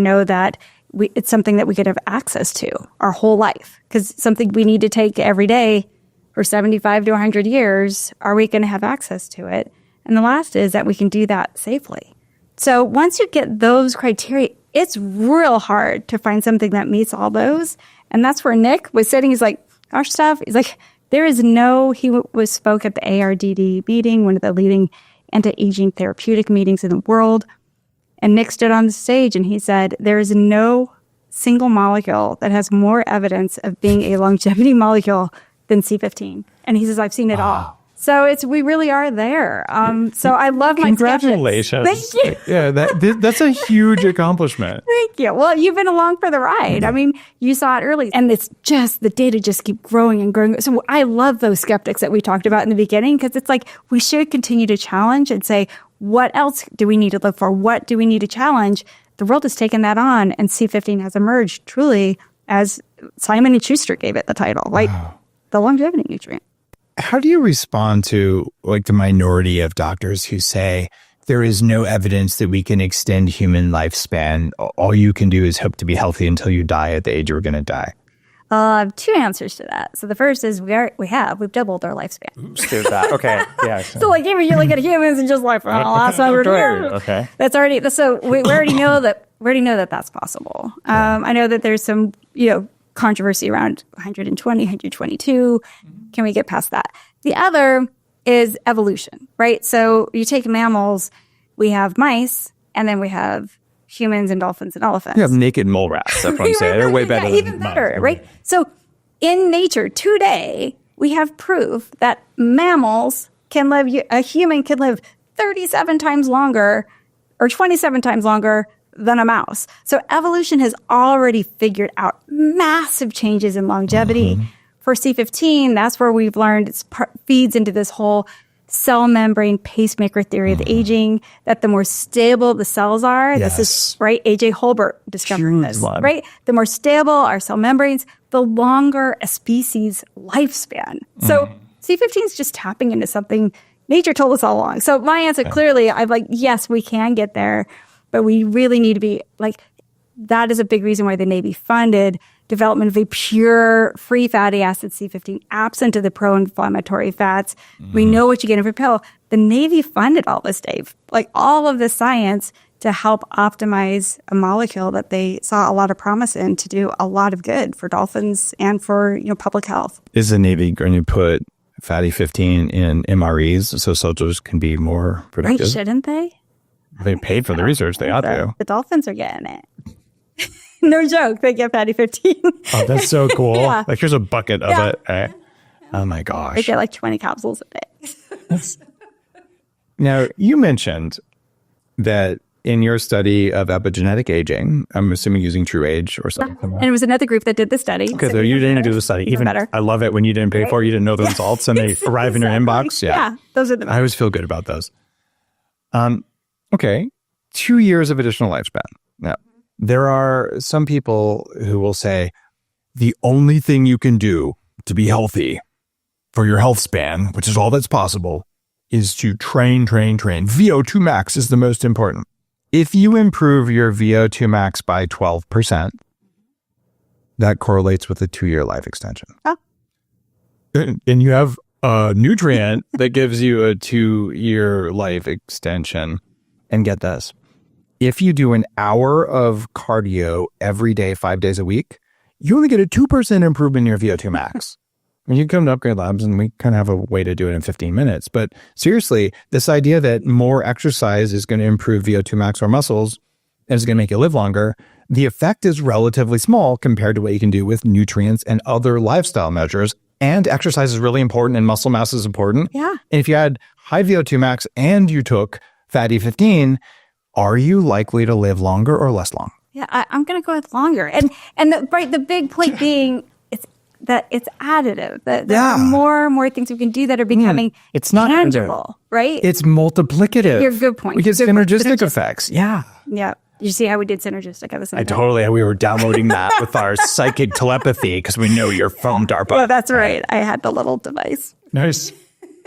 know that it's something that we could have access to our whole life, because something we need to take every day for 75 to 100 years, are we going to have access to it? And the last is that we can do that safely. So once you get those criteria, it's real hard to find something that meets all those. And that's where Nick was sitting. He's like, gosh, Steph, he's like, he spoke at the ARDD meeting, one of the leading anti-aging therapeutic meetings in the world. And Nick stood on the stage and he said, there is no single molecule that has more evidence of being a longevity molecule than C15. And he says, I've seen it all. So we really are there. So I love my congratulations. Skeptics. Thank you. Yeah, that's a huge accomplishment. Thank you. Well, you've been along for the ride. I mean, you saw it early, and it's just the data just keep growing and growing. So I love those skeptics that we talked about in the beginning, because it's like we should continue to challenge and say, what else do we need to look for? What do we need to challenge? The world has taken that on, and C15 has emerged truly as Simon & Schuster gave it the title, like the longevity nutrient. How do you respond to like the minority of doctors who say there is no evidence that we can extend human lifespan? All you can do is hope to be healthy until you die at the age you're going to die. I have two answers to that. So the first is we've doubled our lifespan. Oops, did that. Okay. Yeah. So like even you look at humans and just like for the last 100 years. Okay. That's already, so we already know that that's possible. I know that there's some, controversy around 120, 122. Can we get past that? The other is evolution, right? So you take mammals, we have mice, and then we have humans and dolphins and elephants. You have naked mole rats. That's what I'm saying. They're way better. Even better, right? So in nature today, we have proof that mammals can live, a human can live 37 times longer or 27 times longer than a mouse. So evolution has already figured out massive changes in longevity. For C15, that's where we've learned it feeds into this whole cell membrane pacemaker theory of aging, that the more stable the cells are, this is, right, A.J. Holbert discovered this, right? The more stable our cell membranes, the longer a species' lifespan. So C15 is just tapping into something nature told us all along. So my answer clearly, I'm like, yes, we can get there, but we really need to be like, that is a big reason why the Navy funded development of a pure free fatty acid C15 absent of the pro-inflammatory fats. We know what you get in a pill. The Navy funded all this, Dave, like all of the science to help optimize a molecule that they saw a lot of promise in to do a lot of good for dolphins and for public health. Is the Navy going to put fatty 15 in MREs so soldiers can be more productive? Right, shouldn't they? They paid for the research. They ought to. The dolphins are getting it. No joke. They get fatty 15. Oh, that's so cool. Yeah. Like here's a bucket of it. Right? Oh my gosh. They get like 20 capsules a day. Now, you mentioned that in your study of epigenetic aging, I'm assuming using True Age or something. And it was another group that did the study. Okay, so you didn't do the study. Even better. I love it when you didn't pay for it, you didn't know the results, and they arrive in your inbox. Yeah, those are the best. I always feel good about those. Okay, 2 years of additional lifespan. Now, there are some people who will say, the only thing you can do to be healthy for your health span, which is all that's possible, is to train. VO2 max is the most important. If you improve your VO2 max by 12%, that correlates with a 2-year life extension. Oh. And you have a nutrient that gives you a 2-year life extension. And get this, if you do an hour of cardio every day, 5 days a week, you only get a 2% improvement in your VO2 max. When you come to Upgrade Labs, and we kind of have a way to do it in 15 minutes. But seriously, this idea that more exercise is going to improve VO2 max or muscles and is going to make you live longer, the effect is relatively small compared to what you can do with nutrients and other lifestyle measures. And exercise is really important and muscle mass is important. Yeah. And if you had high VO2 max and you took fatty 15, are you likely to live longer or less long? Yeah, I'm going to go with longer. And the big point being, that it's additive, that there are more and more things we can do that are becoming it's not tangible, right? It's multiplicative. You're a good point. We get synergistic effects. Yeah. Yeah. You see how we did synergistic at the same time? We were downloading that with our psychic telepathy because we know you're from DARPA. Well, that's right. I had the little device. Nice.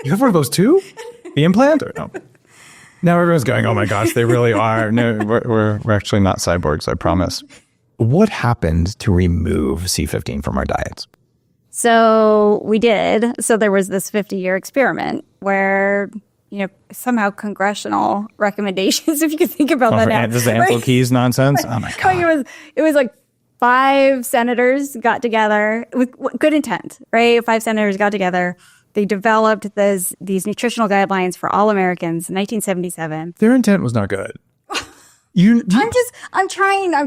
You have one of those too? The implant or no? Now everyone's going, oh my gosh, they really are. No, we're actually not cyborgs, I promise. What happened to remove C15 from our diets? So we did. So there was this 50-year experiment where, somehow congressional recommendations, if you could think about that now. This is Ansel Keys nonsense? Oh my God. It was like 5 senators got together with good intent, right? 5 senators got together. They developed these nutritional guidelines for all Americans in 1977. Their intent was not good. I'm trying. No,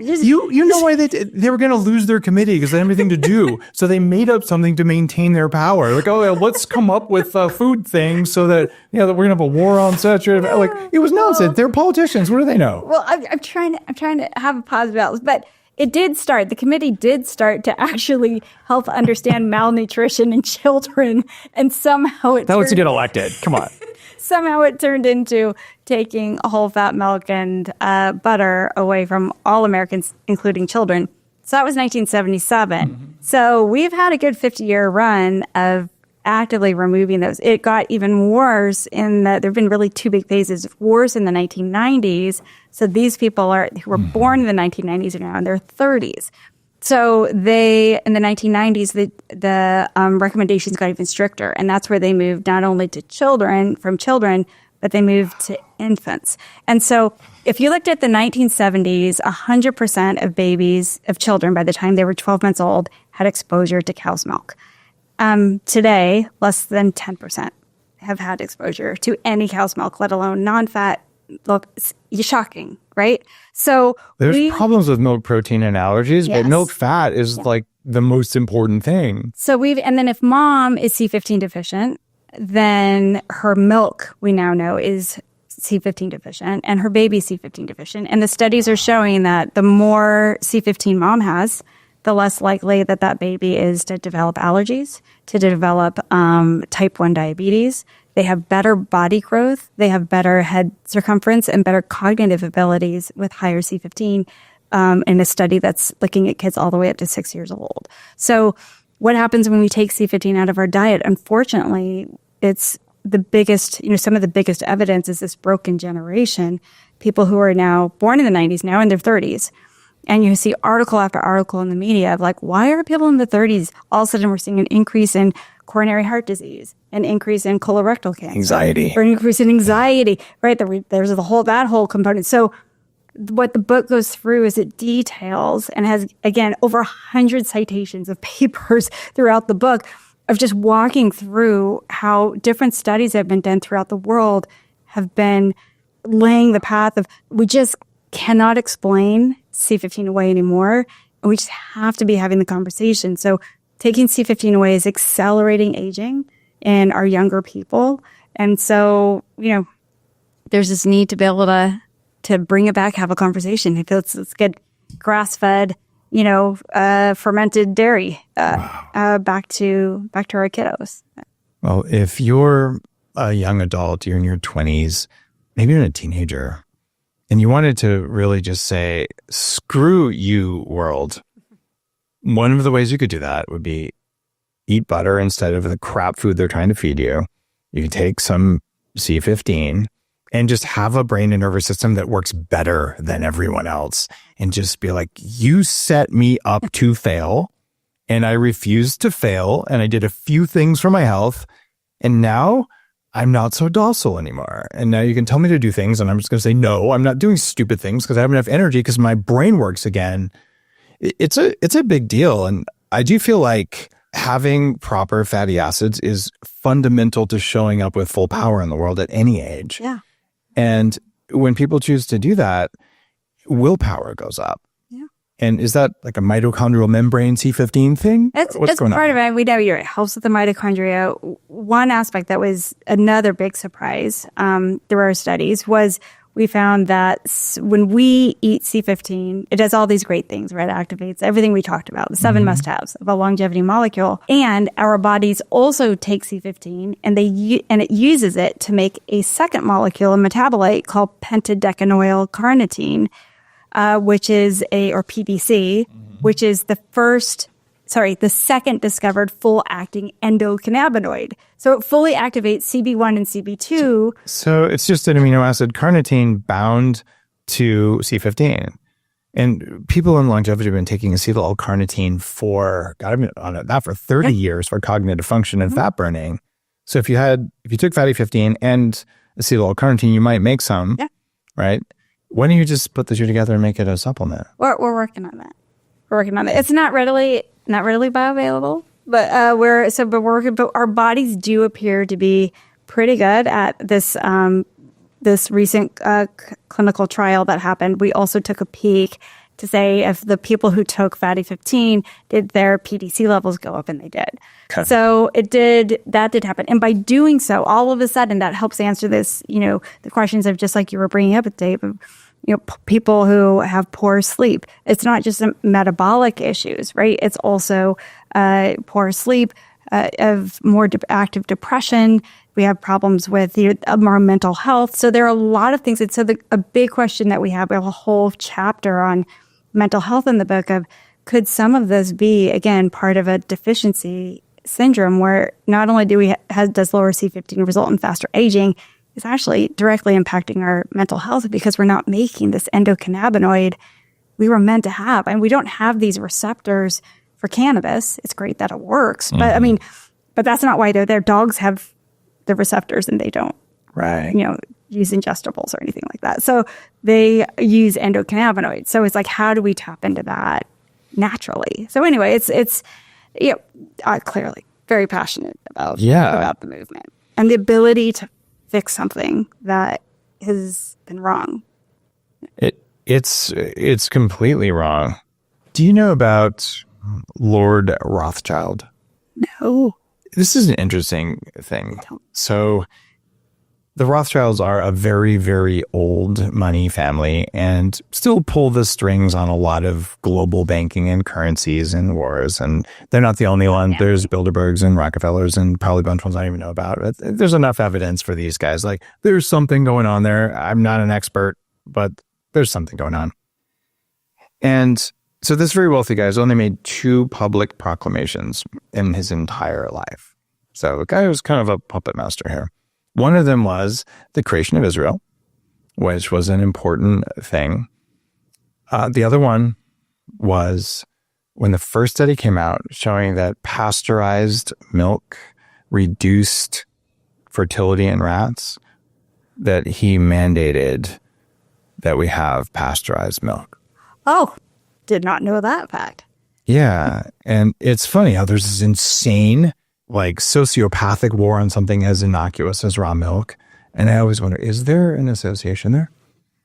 you know why they were going to lose their committee because they had everything to do. So they made up something to maintain their power. Like, let's come up with a food thing so that that we're going to have a war on saturated. Like, it was nonsense. They're politicians. What do they know? Well, I'm trying to have a positive outlook, but it did start. The committee did start to actually help understand malnutrition in children, and somehow that lets you get elected. Come on. Somehow it turned into taking whole fat milk and butter away from all Americans, including children. So that was 1977. Mm-hmm. So we've had a good 50-year run of actively removing those. It got even worse there have been really 2 big phases. Worse in the 1990s. So these people who were born in the 1990s are now in their 30s. So in the 1990s, the recommendations got even stricter. And that's where they moved not only to children, but they moved to infants. And so if you looked at the 1970s, 100% of children by the time they were 12 months old had exposure to cow's milk. Today, less than 10% have had exposure to any cow's milk, let alone non-fat. Look, it's shocking, right? So there's problems with milk protein and allergies, but milk fat is like the most important thing. So and then if mom is C15 deficient, then her milk, we now know, is C15 deficient, and her baby C15 deficient. And the studies are showing that the more C15 mom has, the less likely that baby is to develop allergies, to develop type 1 diabetes. They have better body growth. They have better head circumference and better cognitive abilities with higher C15 in a study that's looking at kids all the way up to 6 years old. So what happens when we take C15 out of our diet? Unfortunately, it's the biggest, some of the biggest evidence is this broken generation, people who are now born in the 90s, now in their 30s. And you see article after article in the media of like, why are people in the 30s, all of a sudden we're seeing an increase in coronary heart disease, an increase in colorectal cancer. Anxiety. Or an increase in anxiety, right? There's that whole component. So what the book goes through is it details and has, again, over 100 citations of papers throughout the book of just walking through how different studies that have been done throughout the world have been laying the path of, we just cannot explain C15 away anymore. And we just have to be having the conversation. So taking C15 away is accelerating aging in our younger people. And so, there's this need to be able to bring it back, have a conversation. If let's get grass-fed, fermented dairy back to our kiddos. Well, if you're a young adult, you're in your 20s, maybe you're a teenager, and you wanted to really just say, screw you, world. One of the ways you could do that would be eat butter instead of the crap food they're trying to feed you. You can take some C15 and just have a brain and nervous system that works better than everyone else and just be like, you set me up to fail and I refused to fail and I did a few things for my health and now I'm not so docile anymore. And now you can tell me to do things and I'm just going to say, no, I'm not doing stupid things because I have enough energy because my brain works again. It's a big deal. And I do feel like having proper fatty acids is fundamental to showing up with full power in the world at any age. Yeah. And when people choose to do that, willpower goes up. Yeah. And is that like a mitochondrial membrane C15 thing? It's part of it. We know it helps with the mitochondria. One aspect that was another big surprise through our studies was we found that when we eat C15, it does all these great things, right? It activates everything we talked about, the 7 must-haves of a longevity molecule. And our bodies also take C15 and it uses it to make a second molecule, a metabolite called pentadecanoyl carnitine, which is or PDC, which is the second discovered full-acting endocannabinoid. So it fully activates CB1 and CB2. So it's just an amino acid carnitine bound to C15. And people in longevity have been taking acetyl L-carnitine for 30 years for cognitive function and fat burning. So if you took fatty 15 and acetyl L-carnitine, you might make some, right? Why don't you just put the two together and make it a supplement? We're working on that. It's not readily bioavailable, but our bodies do appear to be pretty good at this. This recent clinical trial that happened, we also took a peek to say if the people who took fatty 15 did their PDC levels go up, and they did. Okay. So that did happen, and by doing so, all of a sudden that helps answer this. The questions of just like you were bringing up, Dave. People who have poor sleep. It's not just metabolic issues, right? It's also poor sleep, of more active depression. We have problems with our mental health. So there are a lot of things. And so a big question that we have a whole chapter on mental health in the book of, could some of this be, again, part of a deficiency syndrome where not only does lower C15 result in faster aging, it's actually directly impacting our mental health because we're not making this endocannabinoid we were meant to have. And we don't have these receptors for cannabis. It's great that it works. But that's not why they're there. Dogs have the receptors and they don't, use ingestibles or anything like that. So they use endocannabinoids. So it's like, how do we tap into that naturally? So anyway, it's clearly very passionate about the movement and the ability to fix something that has been wrong. It's completely wrong. Do you know about Lord Rothschild? No. This is an interesting thing. So the Rothschilds are a very, very old money family and still pull the strings on a lot of global banking and currencies and wars. And they're not the only one. There's Bilderbergs and Rockefellers and probably a bunch of ones I don't even know about. But there's enough evidence for these guys. Like, there's something going on there. I'm not an expert, but there's something going on. And so this very wealthy guy has only made 2 public proclamations in his entire life. So the guy was kind of a puppet master here. One of them was the creation of Israel, which was an important thing. The other one was when the first study came out showing that pasteurized milk reduced fertility in rats, that he mandated that we have pasteurized milk. Oh, did not know that fact. Yeah. And it's funny how there's this insane, sociopathic war on something as innocuous as raw milk. And I always wonder, is there an association there?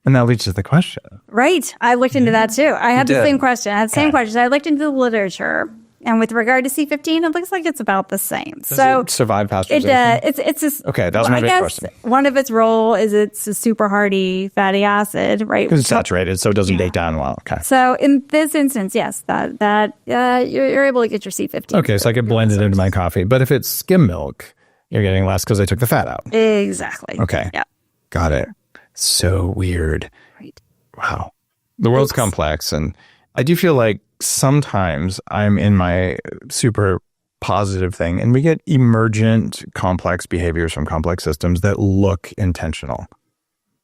And that leads to the question. Right. I looked into that too. I had the same question. I had the same question. I looked into the literature. And with regard to C15, it looks like it's about the same. Does it survive pasteurization? Okay, that was my big question. One of its role is it's a super hardy fatty acid, right? Because it's saturated, so it doesn't break down well. Okay. So in this instance, yes, that you're able to get your C15. Okay, so I can blend it into my coffee. But if it's skim milk, you're getting less because I took the fat out. Exactly. Okay. Yeah. Got it. So weird. Right. Wow. The world's complex, and I do feel like sometimes I'm in my super positive thing and we get emergent complex behaviors from complex systems that look intentional,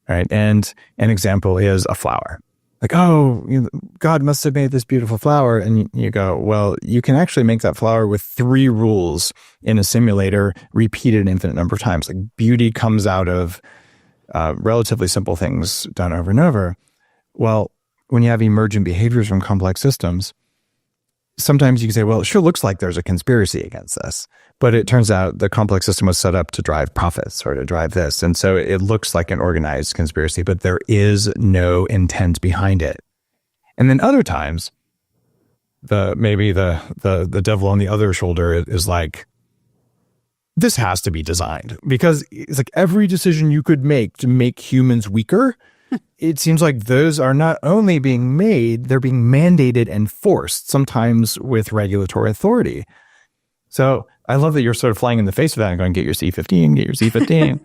right? And an example is a flower. Like, God must have made this beautiful flower. And you go, well, you can actually make that flower with 3 rules in a simulator repeated an infinite number of times. Like, beauty comes out of relatively simple things done over and over. Well, when you have emergent behaviors from complex systems, sometimes you can say, well, it sure looks like there's a conspiracy against this. But it turns out the complex system was set up to drive profits or to drive this. And so it looks like an organized conspiracy, but there is no intent behind it. And then other times, maybe the devil on the other shoulder is like, this has to be designed. Because it's like every decision you could make to make humans weaker it seems like those are not only being made, they're being mandated and forced, sometimes with regulatory authority. So I love that you're sort of flying in the face of that and going, get your C15, get your C15.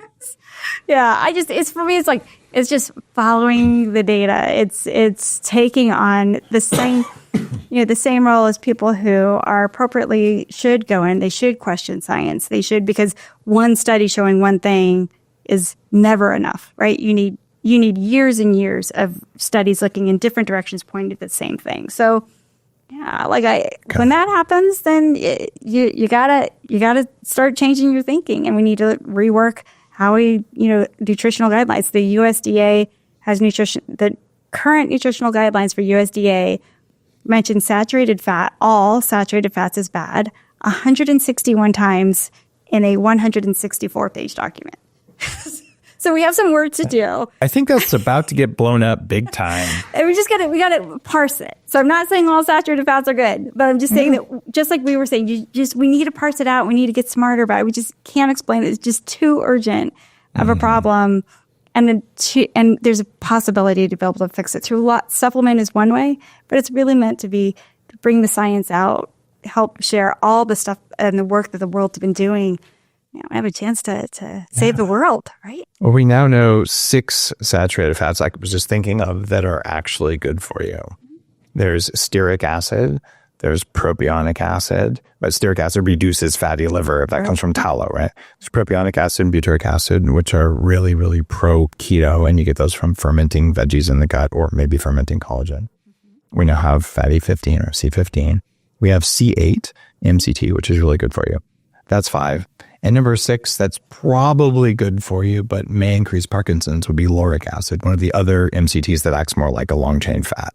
Yeah, it's for me, it's just following the data. It's taking on the same, the same role as people who are appropriately should go in. They should question science. They should, because one study showing one thing is never enough, right? You need years and years of studies looking in different directions, pointing to the same thing. So, yeah, when that happens, then you gotta start changing your thinking, and we need to rework how we, nutritional guidelines. The USDA has the current nutritional guidelines for USDA mention saturated fat. All saturated fats is bad 161 times in a 164-page document. So we have some work to do. I think that's about to get blown up big time. And we gotta parse it. So I'm not saying all saturated fats are good, but I'm just saying that, just like we were saying, we need to parse it out. We need to get smarter about it. We just can't explain it. It's just too urgent of a problem. And there's a possibility to be able to fix it through supplement is one way, but it's really meant to bring the science out, help share all the stuff and the work that the world's been doing. I have a chance to save the world, right? Well, we now know 6 saturated fats I was just thinking of that are actually good for you. There's stearic acid, there's propionic acid, but stearic acid reduces fatty liver. That comes from tallow, right? There's propionic acid and butyric acid, which are really, really pro-keto, and you get those from fermenting veggies in the gut or maybe fermenting collagen. We now have fatty 15 or C15. We have C8, MCT, which is really good for you. That's 5. And number 6, that's probably good for you, but may increase Parkinson's, would be lauric acid, one of the other MCTs that acts more like a long-chain fat.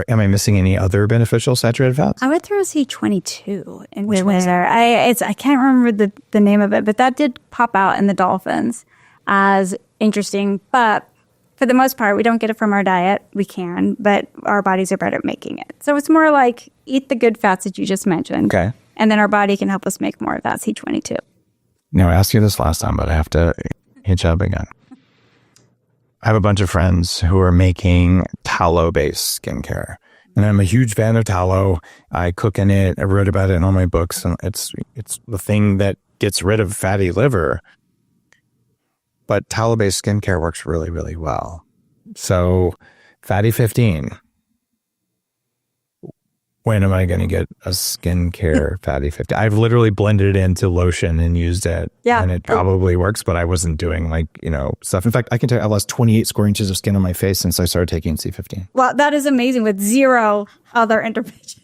Am I missing any other beneficial saturated fats? I would throw C22 in there. I can't remember the name of it, but that did pop out in the Dolphins as interesting. But for the most part, we don't get it from our diet. We can, but our bodies are better at making it. So it's more like eat the good fats that you just mentioned. Okay. And then our body can help us make more of that C22. Now, I asked you this last time, but I have to hitch up again. I have a bunch of friends who are making tallow-based skincare. And I'm a huge fan of tallow. I cook in it. I wrote about it in all my books. And it's the thing that gets rid of fatty liver. But tallow-based skincare works really, really well. So, fatty 15. When am I going to get a skincare fatty 15? I've literally blended it into lotion and used it. Yeah. And it probably works, but I wasn't doing stuff. In fact, I can tell you I lost 28 square inches of skin on my face since I started taking C15. Well, that is amazing with zero other intervention.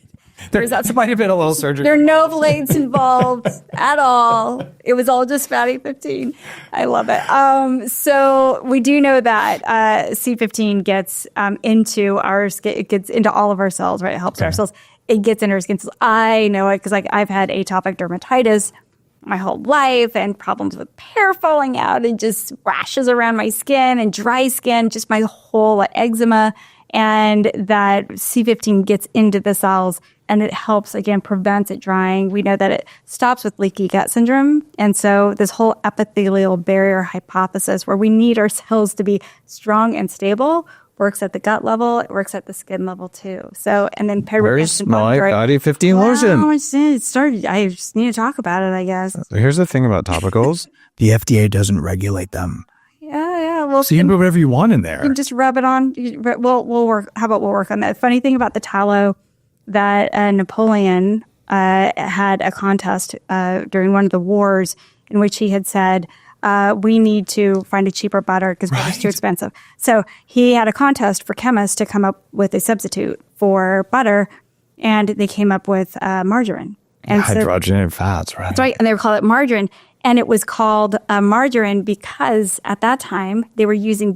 There might have been a little surgery. There are no blades involved at all. It was all just fatty 15. I love it. So we do know that C15 gets into our skin. It gets into all of our cells, right? It helps our cells. It gets into our skin cells. I know it because I've had atopic dermatitis my whole life and problems with hair falling out and just rashes around my skin and dry skin, just my whole eczema. And that C15 gets into the cells and it helps, again, prevents it drying. We know that it stops with leaky gut syndrome. And so this whole epithelial barrier hypothesis where we need our cells to be strong and stable works at the gut level. It works at the skin level too. So, and then paired Where's my fatty 15 lotion? It started. I just need to talk about it, I guess. So here's the thing about topicals. The FDA doesn't regulate them. Yeah. Well, so you can put whatever you want in there. You can just rub it on. We'll work. How about we'll work on that? Funny thing about the tallow, that Napoleon had a contest during one of the wars in which he had said, we need to find a cheaper butter because butter's too expensive. So he had a contest for chemists to come up with a substitute for butter, and they came up with margarine. And hydrogenated fats, right? That's right, and they would call it margarine. And it was called margarine because at that time they were using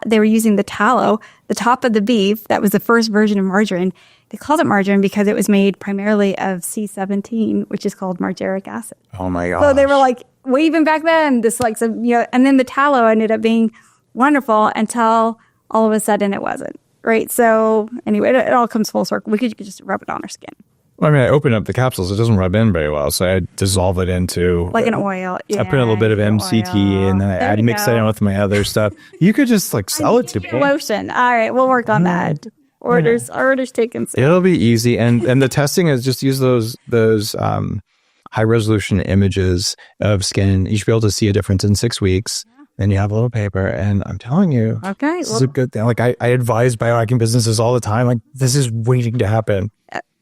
they were using the tallow, the top of the beef. That was the first version of margarine. They called it margarine because it was made primarily of C17, which is called margaric acid. Oh my gosh. So they were like, well, even back then, and then the tallow ended up being wonderful until all of a sudden it wasn't, right? So anyway, it all comes full circle. We could just rub it on our skin. I mean, I open up the capsules. It doesn't rub in very well. So I dissolve it into... Like an oil. I put a little bit of MCT and then I mix it in with my other stuff. You could just like sell it to me. Lotion. All right. We'll work on that. Orders taken soon. It'll be easy. And the testing is just use those high resolution images of skin. You should be able to see a difference in 6 weeks. Then you have a little paper, and I'm telling you, this is a good thing. Like I advise biohacking businesses all the time. Like this is waiting to happen.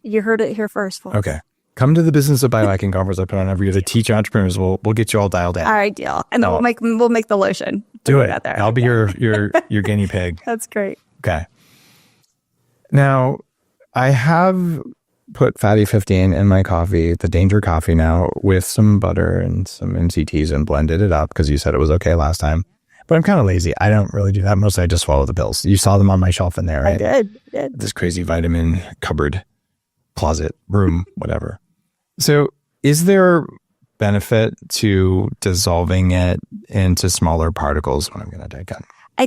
You heard it here first, folks. Okay, come to the Business of Biohacking conference I put on every year to teach entrepreneurs. We'll get you all dialed in. All right, deal. And then we'll make the lotion. Do it. I'll be your guinea pig. That's great. Okay. Now, I have put Fatty 15 in my coffee, the Danger coffee now, with some butter and some MCTs and blended it up because you said it was okay last time. But I'm kind of lazy. I don't really do that. Mostly I just swallow the pills. You saw them on my shelf in there, right? I did. This crazy vitamin cupboard, closet, room, whatever. So is there benefit to dissolving it into smaller particles when I'm going to take it? I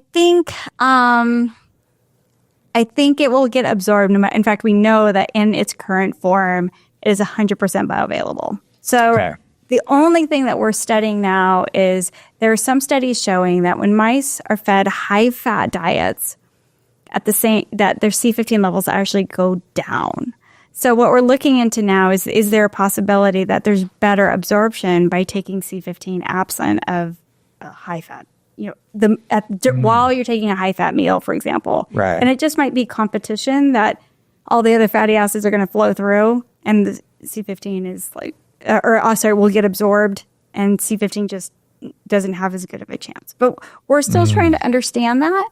think it will get absorbed. In fact, we know that in its current form, it is 100% bioavailable. So the only thing that we're studying now is there are some studies showing that when mice are fed high-fat diets, that their C15 levels actually go down. So what we're looking into now is there a possibility that there's better absorption by taking C15 absent of high-fat? While you're taking a high-fat meal, for example. Right. And it just might be competition that all the other fatty acids are going to flow through, and the C15 is will get absorbed, and C15 just doesn't have as good of a chance. But we're still trying to understand that.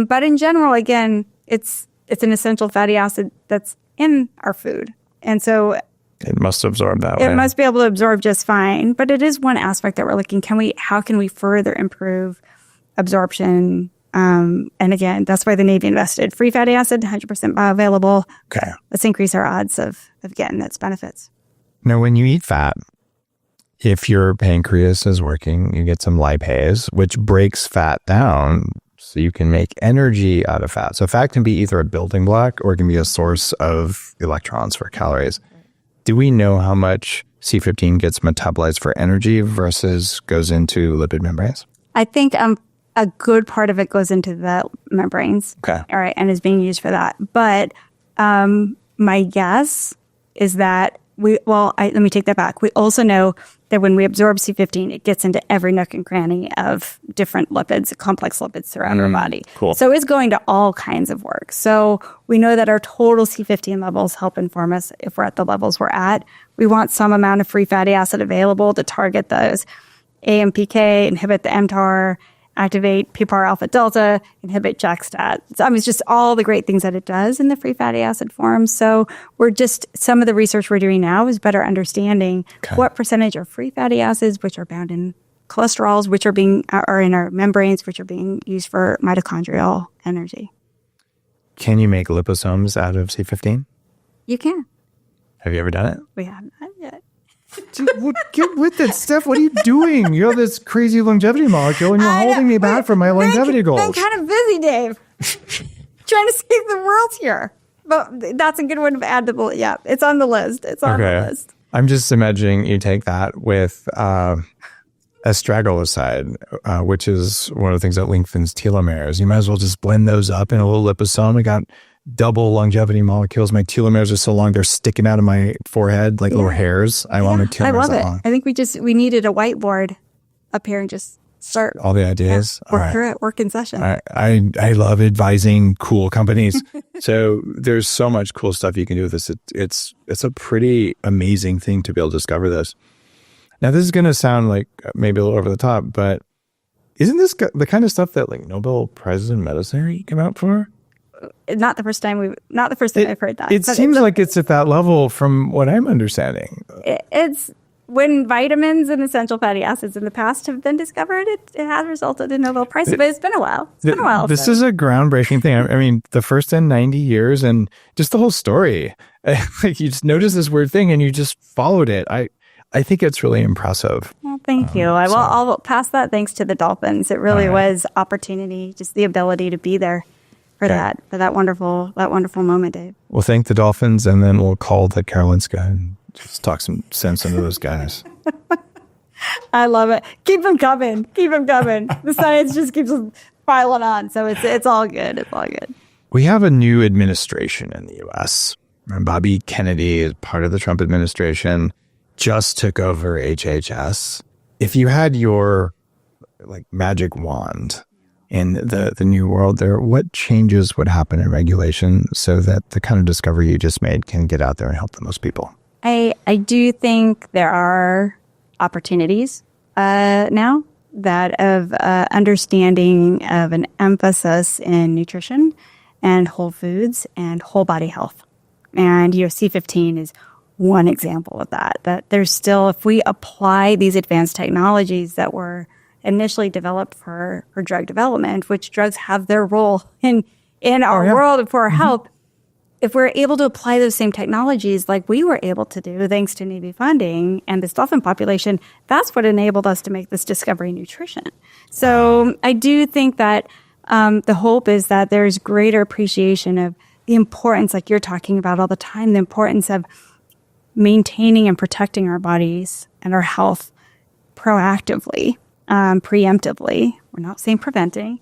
But in general, again, it's an essential fatty acid that's in our food. And so it must absorb that way. It must be able to absorb just fine, but it is one aspect that we're looking. How can we further improve absorption? And again, that's why the Navy invested. Free fatty acid, 100% bioavailable. Okay. Let's increase our odds of getting its benefits. Now, when you eat fat, if your pancreas is working, you get some lipase, which breaks fat down so you can make energy out of fat. So fat can be either a building block or it can be a source of electrons for calories. Do we know how much C15 gets metabolized for energy versus goes into lipid membranes? I think a good part of it goes into the membranes. Okay. All right, and is being used for that. But my guess is that let me take that back. We also know that when we absorb C15, it gets into every nook and cranny of different lipids, complex lipids throughout our body. Cool. So it's going to all kinds of work. So we know that our total C15 levels help inform us if we're at the levels we're at. We want some amount of free fatty acid available to target those. AMPK, inhibit the mTOR, activate PPAR alpha delta, inhibit JAK-STAT. It's just all the great things that it does in the free fatty acid form. So some of the research we're doing now is better understanding what percentage are free fatty acids, which are bound in cholesterols, which are in our membranes, which are being used for mitochondrial energy. Can you make liposomes out of C15? You can. Have you ever done it? We haven't done it yet. Dude, get with it, Steph. What are you doing? You have this crazy longevity molecule, and you're holding me back from my longevity goals. I'm kind of busy, Dave. Trying to save the world here. But that's a good one to add to the... Yeah, it's on the list. It's on the list. I'm just imagining you take that with astragaloside, which is one of the things that lengthens telomeres. You might as well just blend those up in a little liposome. We got double longevity molecules. My telomeres are so long, they're sticking out of my forehead like little hairs. I want my telomeres I love that it. long. I think we needed a whiteboard up here and just start all the ideas. Work through it, work in session. I love advising cool companies. So there's so much cool stuff you can do with this. It's a pretty amazing thing to be able to discover this. Now, this is going to sound like maybe a little over the top, but isn't this the kind of stuff that like Nobel Prizes in medicine come out for? Not the first time I've heard that. It seems like it's at that level from what I'm understanding. It's when vitamins and essential fatty acids in the past have been discovered, it has resulted in Nobel Prizes, but it's been a while. This is a groundbreaking thing. I mean, the first in 90 years and just the whole story. Like you just noticed this weird thing and you just followed it. I think it's really impressive. Well, thank you. I'll pass that thanks to the Dolphins. It really was opportunity, just the ability to be there for that wonderful moment, Dave. We'll thank the Dolphins, and then we'll call the Karolinska and just talk some sense into those guys. I love it. Keep them coming. Keep them coming. The science just keeps piling on. So it's all good. It's all good. We have a new administration in the U.S. Bobby Kennedy is part of the Trump administration, just took over HHS. If you had your magic wand in the new world there, what changes would happen in regulation so that the kind of discovery you just made can get out there and help the most people? I do think there are opportunities now that of understanding of an emphasis in nutrition and whole foods and whole body health. And C15 is one example of that. That there's still, if we apply these advanced technologies that were initially developed for drug development, which drugs have their role in our world and for our health, if we're able to apply those same technologies like we were able to do thanks to Navy funding and this dolphin population, that's what enabled us to make this discovery nutrition. So I do think that the hope is that there's greater appreciation of the importance, like you're talking about all the time, the importance of maintaining and protecting our bodies and our health proactively, preemptively. We're not saying preventing.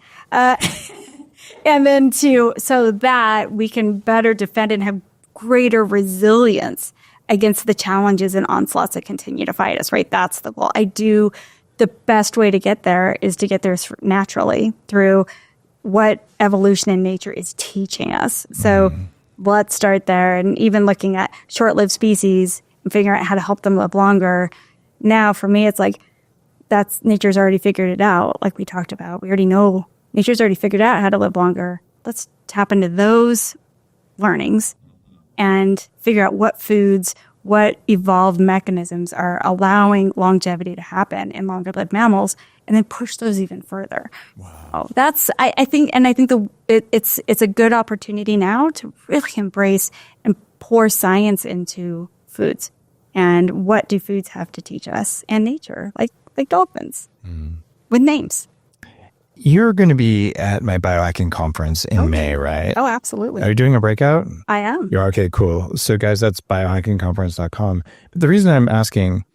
And then so that we can better defend and have greater resilience against the challenges and onslaughts that continue to fight us, right? That's the goal. The best way to get there is to get there naturally through what evolution in nature is teaching us. So let's start there. And even looking at short-lived species and figuring out how to help them live longer. Now, for me, it's nature's already figured it out, like we talked about. We already know nature's already figured out how to live longer. Let's tap into those learnings and figure out what foods, what evolved mechanisms are allowing longevity to happen in longer-lived mammals, and then push those even further. Wow. I think it's a good opportunity now to really embrace and pour science into foods. And what do foods have to teach us and nature, like dolphins, with names. You're going to be at my biohacking conference in May, right? Oh, absolutely. Are you doing a breakout? I am. You're okay, cool. So guys, that's biohackingconference.com. But the reason I'm asking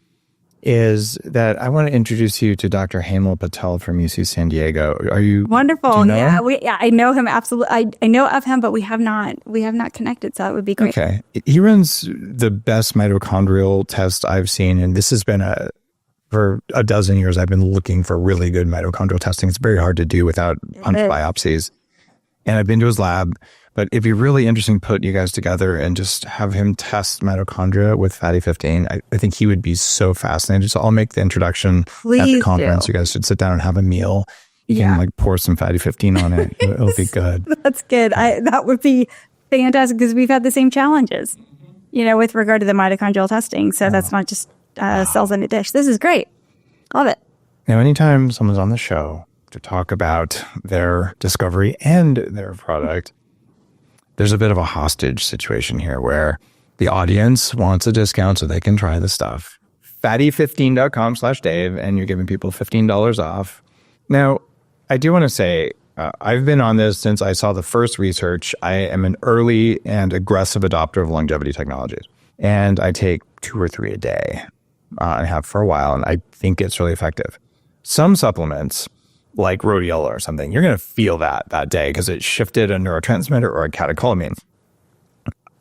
is that I want to introduce you to Dr. Hemal Patel from UC San Diego. Are you wonderful? Do you know him? I know him absolutely. I know of him, but we have not connected. So that would be great. Okay, he runs the best mitochondrial test I've seen, and this has been for a dozen years. I've been looking for really good mitochondrial testing. It's very hard to do without punch biopsies, and I've been to his lab. But it'd be really interesting to put you guys together and just have him test mitochondria with fatty 15. I think he would be so fascinated. So I'll make the introduction at the conference. You guys should sit down and have a meal. You can pour some fatty 15 on it. It'll be good. That's good. That would be fantastic because we've had the same challenges, with regard to the mitochondrial testing. So that's not just cells in a dish. This is great. Love it. Now, anytime someone's on the show to talk about their discovery and their product, there's a bit of a hostage situation here where the audience wants a discount so they can try the stuff. Fatty15.com/Dave, and you're giving people $15 off. Now, I do want to say, I've been on this since I saw the first research. I am an early and aggressive adopter of longevity technologies, and I take 2 or 3 a day. I have for a while, and I think it's really effective. Some supplements, like rhodiola or something, you're going to feel that day because it shifted a neurotransmitter or a catecholamine.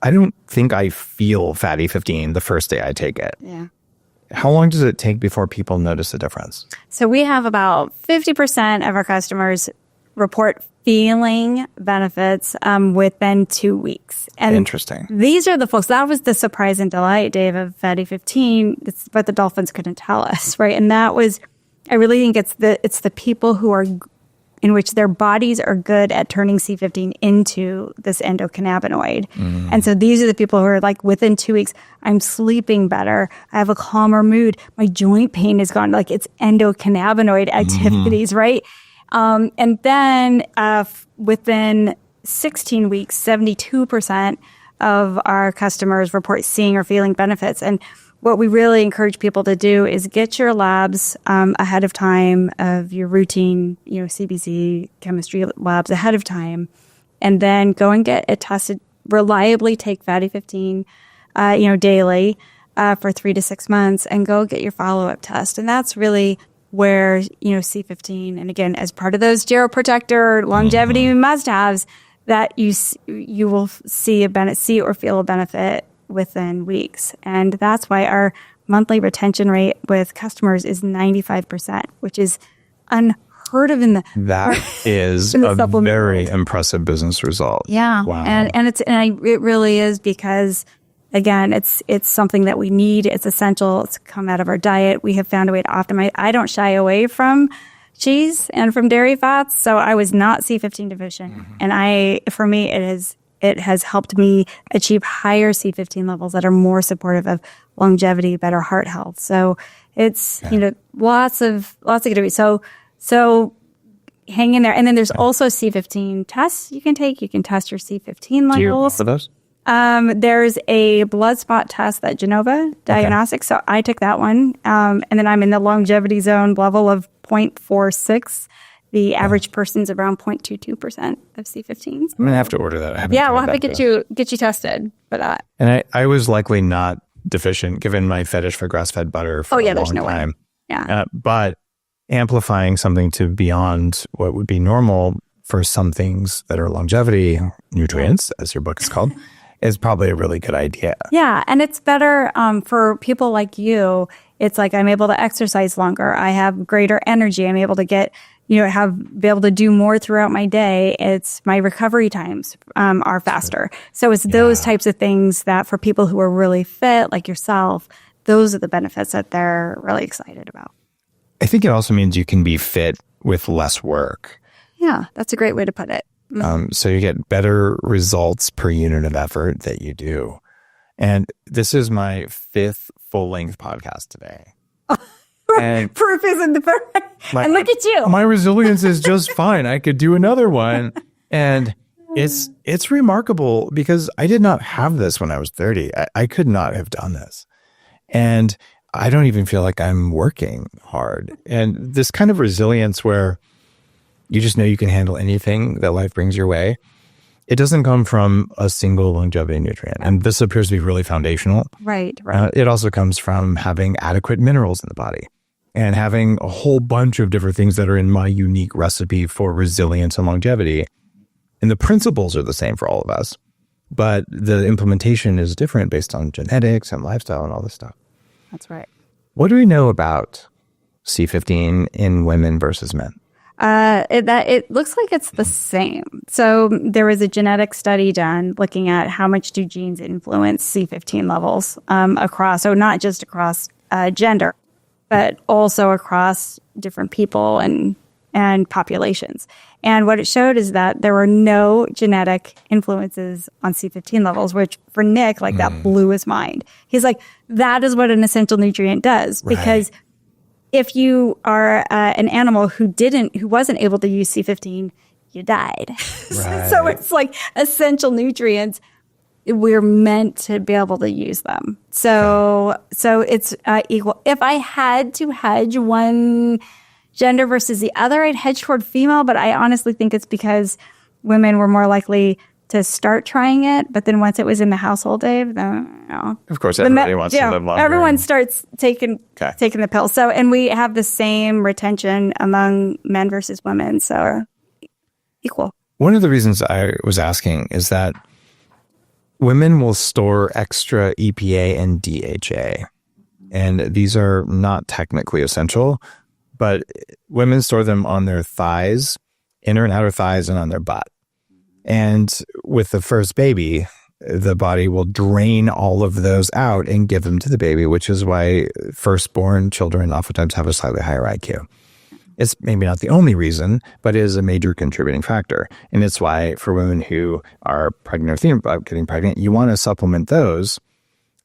I don't think I feel fatty 15 the first day I take it. Yeah. How long does it take before people notice the difference? So we have about 50% of our customers report feeling benefits within 2 weeks. And interesting. These are the folks, that was the surprise and delight, Dave, of fatty 15, but the Dolphins couldn't tell us, right? And that was, I really think it's the people who are, in which their bodies are good at turning C15 into this endocannabinoid. And so these are the people who are like, within 2 weeks, I'm sleeping better. I have a calmer mood. My joint pain is gone. Like, it's endocannabinoid activities, right? And then within 16 weeks, 72% of our customers report seeing or feeling benefits. And what we really encourage people to do is get your labs ahead of time of your routine, CBC chemistry labs ahead of time. and then go and get it tested. Reliably take Fatty 15, daily for 3 to 6 months, and go get your follow-up test. And that's really where, C15, and again, as part of those geroprotector longevity must-haves, that you will see or feel a benefit within weeks. And that's why our monthly retention rate with customers is 95%, which is unheard of in the that is a very impressive business result. Yeah. Wow. And it really is, because again, it's something that we need. It's essential. It's come out of our diet. We have found a way to optimize. I don't shy away from cheese and from dairy fats, so I was not C15 deficient. And for me, it has helped me achieve higher C15 levels that are more supportive of longevity, better heart health. So it's, lots of good ways. So hang in there. And then there's also C15 tests you can take. You can test your C15 levels. Do you offer those? There's a blood spot test that Genova Diagnostics. So I took that one. And then I'm in the longevity zone level of 0.46. The average person's around 0.22% of C15s. I'm going to have to order that. We'll have to get you tested for that. And I was likely not deficient given my fetish for grass-fed butter for a long time. Yeah. But amplifying something to beyond what would be normal for some things that are longevity nutrients, as your book is called, is probably a really good idea. Yeah. And it's better for people like you. It's like I'm able to exercise longer. I have greater energy. I'm able to be able to do more throughout my day. It's my recovery times are faster. So it's those types of things that for people who are really fit, like yourself, those are the benefits that they're really excited about. I think it also means you can be fit with less work. Yeah, that's a great way to put it. So you get better results per unit of effort that you do. And this is my 5th full-length podcast today. And proof is in the pudding. And look at you. My resilience is just fine. I could do another one. And it's remarkable because I did not have this when I was 30. I could not have done this. And I don't even feel like I'm working hard. And this kind of resilience where you just know you can handle anything that life brings your way, it doesn't come from a single longevity nutrient. And this appears to be really foundational. Right. It also comes from having adequate minerals in the body and having a whole bunch of different things that are in my unique recipe for resilience and longevity. And the principles are the same for all of us, but the implementation is different based on genetics and lifestyle and all this stuff. That's right. What do we know about C15 in women versus men? It looks like it's the same. So there was a genetic study done looking at how much do genes influence C15 levels across, so not just across gender, but also across different people and populations. And what it showed is that there were no genetic influences on C15 levels, which for Nick, that blew his mind. He's like, that is what an essential nutrient does. Because if you are an animal who wasn't able to use C15, you died. So it's like essential nutrients. We're meant to be able to use them. So it's equal. If I had to hedge one gender versus the other, I'd hedge toward female, but I honestly think it's because women were more likely to start trying it, but then once it was in the household, Dave, then, of course, everybody wants to live longer. Everyone starts taking the pill. So, and we have the same retention among men versus women, so equal. One of the reasons I was asking is that women will store extra EPA and DHA, and these are not technically essential, but women store them on their thighs, inner and outer thighs, and on their butt. And with the first baby, the body will drain all of those out and give them to the baby, which is why firstborn children oftentimes have a slightly higher IQ. It's maybe not the only reason, but it is a major contributing factor. And it's why for women who are pregnant or thinking about getting pregnant, you want to supplement those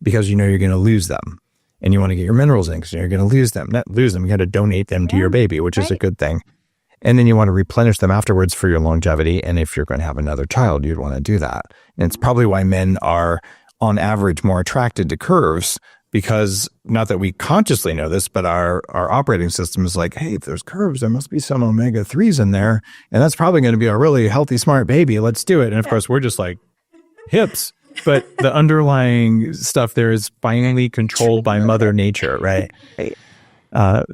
because you know you're going to lose them. And you want to get your minerals in because you're going to lose them. Not lose them, you got to donate them to your baby, which is a good thing. And then you want to replenish them afterwards for your longevity. And if you're going to have another child, you'd want to do that. And it's probably why men are, on average, more attracted to curves because not that we consciously know this, but our operating system is like, hey, if there's curves, there must be some omega-3s in there. And that's probably going to be a really healthy, smart baby. Let's do it. And of course, we're just like hips. But the underlying stuff there is finally controlled by Mother Nature, right?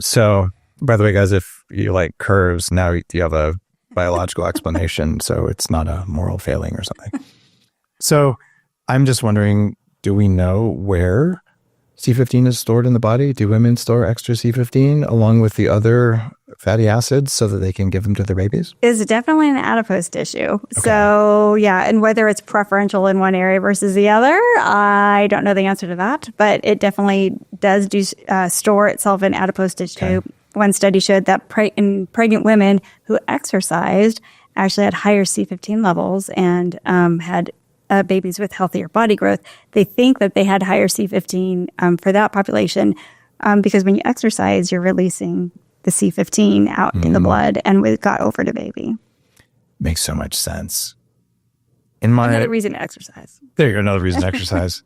So, by the way, guys, if you like curves, now you have a biological explanation. So it's not a moral failing or something. So I'm just wondering, do we know where C15 is stored in the body? Do women store extra C15 along with the other fatty acids so that they can give them to their babies? Is definitely an adipose tissue. Okay. So yeah, and whether it's preferential in one area versus the other, I don't know the answer to that, but it definitely does store itself in adipose tissue. Okay. One study showed that in pregnant women who exercised actually had higher C15 levels and had babies with healthier body growth. They think that they had higher C15 for that population because when you exercise, you're releasing the C15 out in the blood, and it got over to baby. Makes so much sense. Another reason to exercise. There you go, another reason to exercise.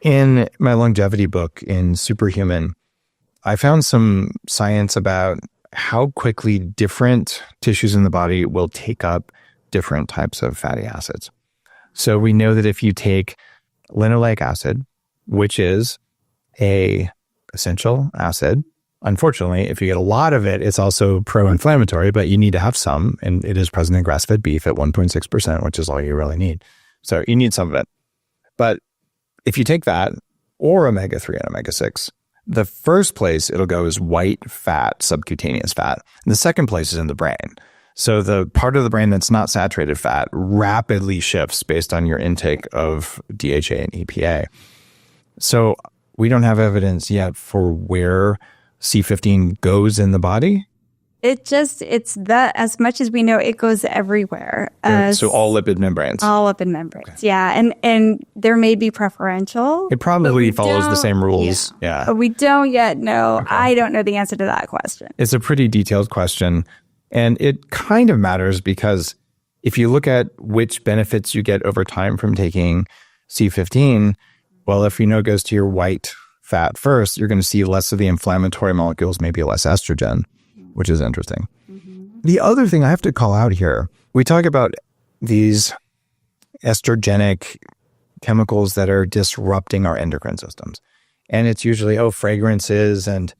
In my longevity book, in Superhuman, I found some science about how quickly different tissues in the body will take up different types of fatty acids. So we know that if you take linoleic acid, which is a essential acid, unfortunately, if you get a lot of it, it's also pro-inflammatory, but you need to have some, and it is present in grass-fed beef at 1.6%, which is all you really need. So you need some of it. But if you take that, or omega-3 and omega-6, the first place it'll go is white fat, subcutaneous fat. And the second place is in the brain. So the part of the brain that's not saturated fat rapidly shifts based on your intake of DHA and EPA. So we don't have evidence yet for where C15 goes in the body. It's that as much as we know, it goes everywhere. So all lipid membranes. All lipid membranes, okay. Yeah. And there may be preferential. It probably follows the same rules. Yeah. But we don't yet know. Okay. I don't know the answer to that question. It's a pretty detailed question. And it kind of matters because if you look at which benefits you get over time from taking C15, well, if it goes to your white fat first, you're going to see less of the inflammatory molecules, maybe less estrogen, which is interesting. Mm-hmm. The other thing I have to call out here, we talk about these estrogenic chemicals that are disrupting our endocrine systems. And it's usually, fragrances and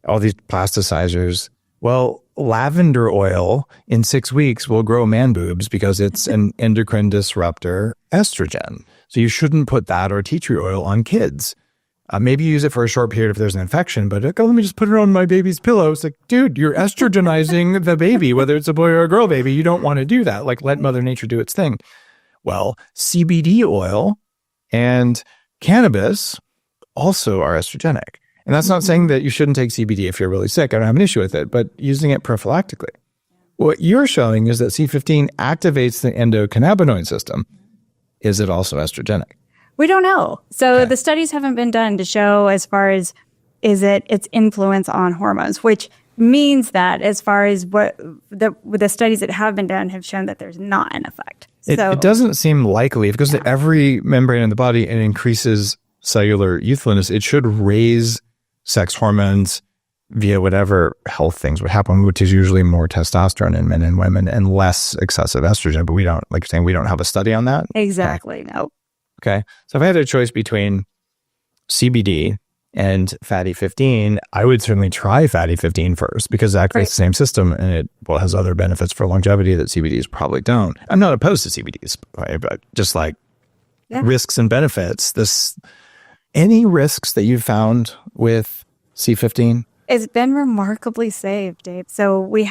all these plasticizers. Well, lavender oil in 6 weeks will grow man boobs because it's an endocrine disruptor estrogen. So you shouldn't put that or tea tree oil on kids. Maybe use it for a short period if there's an infection, but let me just put it on my baby's pillow. It's like, dude, you're estrogenizing the baby, whether it's a boy or a girl baby. You don't want to do that. Like, let Mother Nature do its thing. Well, CBD oil and cannabis also are estrogenic. And that's not saying that you shouldn't take CBD if you're really sick. I don't have an issue with it, but using it prophylactically. What you're showing is that C15 activates the endocannabinoid system. Is it also estrogenic? We don't know. So the studies haven't been done to show as far as its influence on hormones, which means that as far as what the studies that have been done have shown that there's not an effect. It doesn't seem likely. If it goes to every membrane in the body and increases cellular youthfulness, it should raise sex hormones via whatever health things would happen, which is usually more testosterone in men and women and less excessive estrogen. But we don't, like you're saying, we don't have a study on that. Exactly. No. Okay. So if I had a choice between CBD and fatty 15, I would certainly try fatty 15 first because it activates the same system and it has other benefits for longevity that CBDs probably don't. I'm not opposed to CBDs, right? But just like risks and benefits, any risks that you've found with C15? It's been remarkably safe, Dave. So we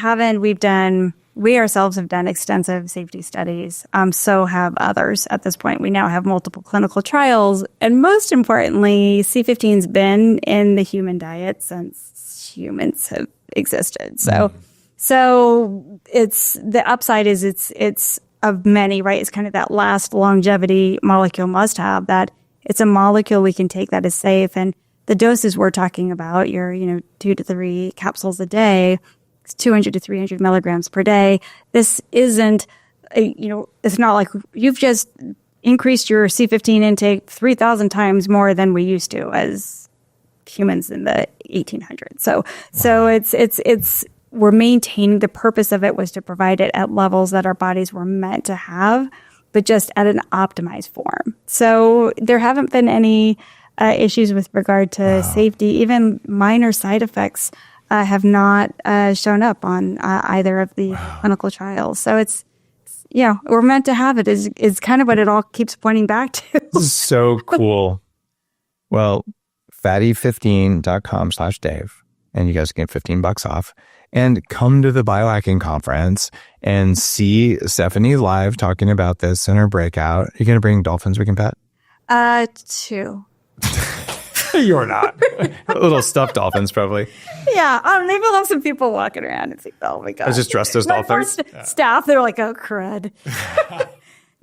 ourselves have done extensive safety studies. So have others at this point. We now have multiple clinical trials. And most importantly, C15's been in the human diet since humans have existed. So it's the upside is it's of many, right? It's kind of that last longevity molecule must have that it's a molecule we can take that is safe. And the doses we're talking about, your 2 to 3 capsules a day, 200 to 300 milligrams per day. This isn't, it's not like you've just increased your C15 intake 3,000 times more than we used to as humans in the 1800s. So it's we're maintaining, the purpose of it was to provide it at levels that our bodies were meant to have, but just at an optimized form. So there haven't been any issues with regard to safety. Even minor side effects have not shown up on either of the clinical trials. So it's, we're meant to have it is kind of what it all keeps pointing back to. This is so cool. Well, fatty15.com/Dave, and you guys get $15 off. And come to the biohacking conference and see Stephanie live talking about this in her breakout. You're going to bring dolphins we can pet? 2. You're not. Little stuffed dolphins, probably. Yeah. Maybe we'll have some people walking around and think, oh my God. I just dressed as dolphins. Staff, they're like, oh, crud.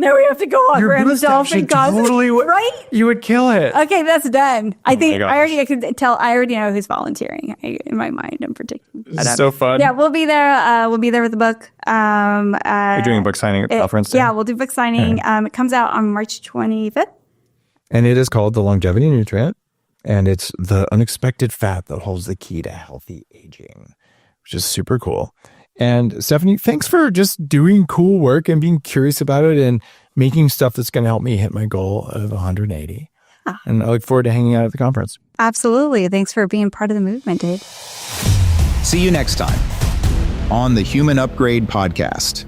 Now we have to go on random dolphin totally right? You would kill it. Okay, that's done. I already know who's volunteering. In my mind, I'm predicting. This is so fun. Yeah, we'll be there. We'll be there with the book. You're doing a book signing at the conference? Yeah, we'll do book signing. It comes out on March 25th. And it is called The Longevity Nutrient. And it's the unexpected fat that holds the key to healthy aging, which is super cool. And Stephanie, thanks for just doing cool work and being curious about it and making stuff that's going to help me hit my goal of 180. And I look forward to hanging out at the conference. Absolutely. Thanks for being part of the movement, Dave. See you next time on the Human Upgrade Podcast.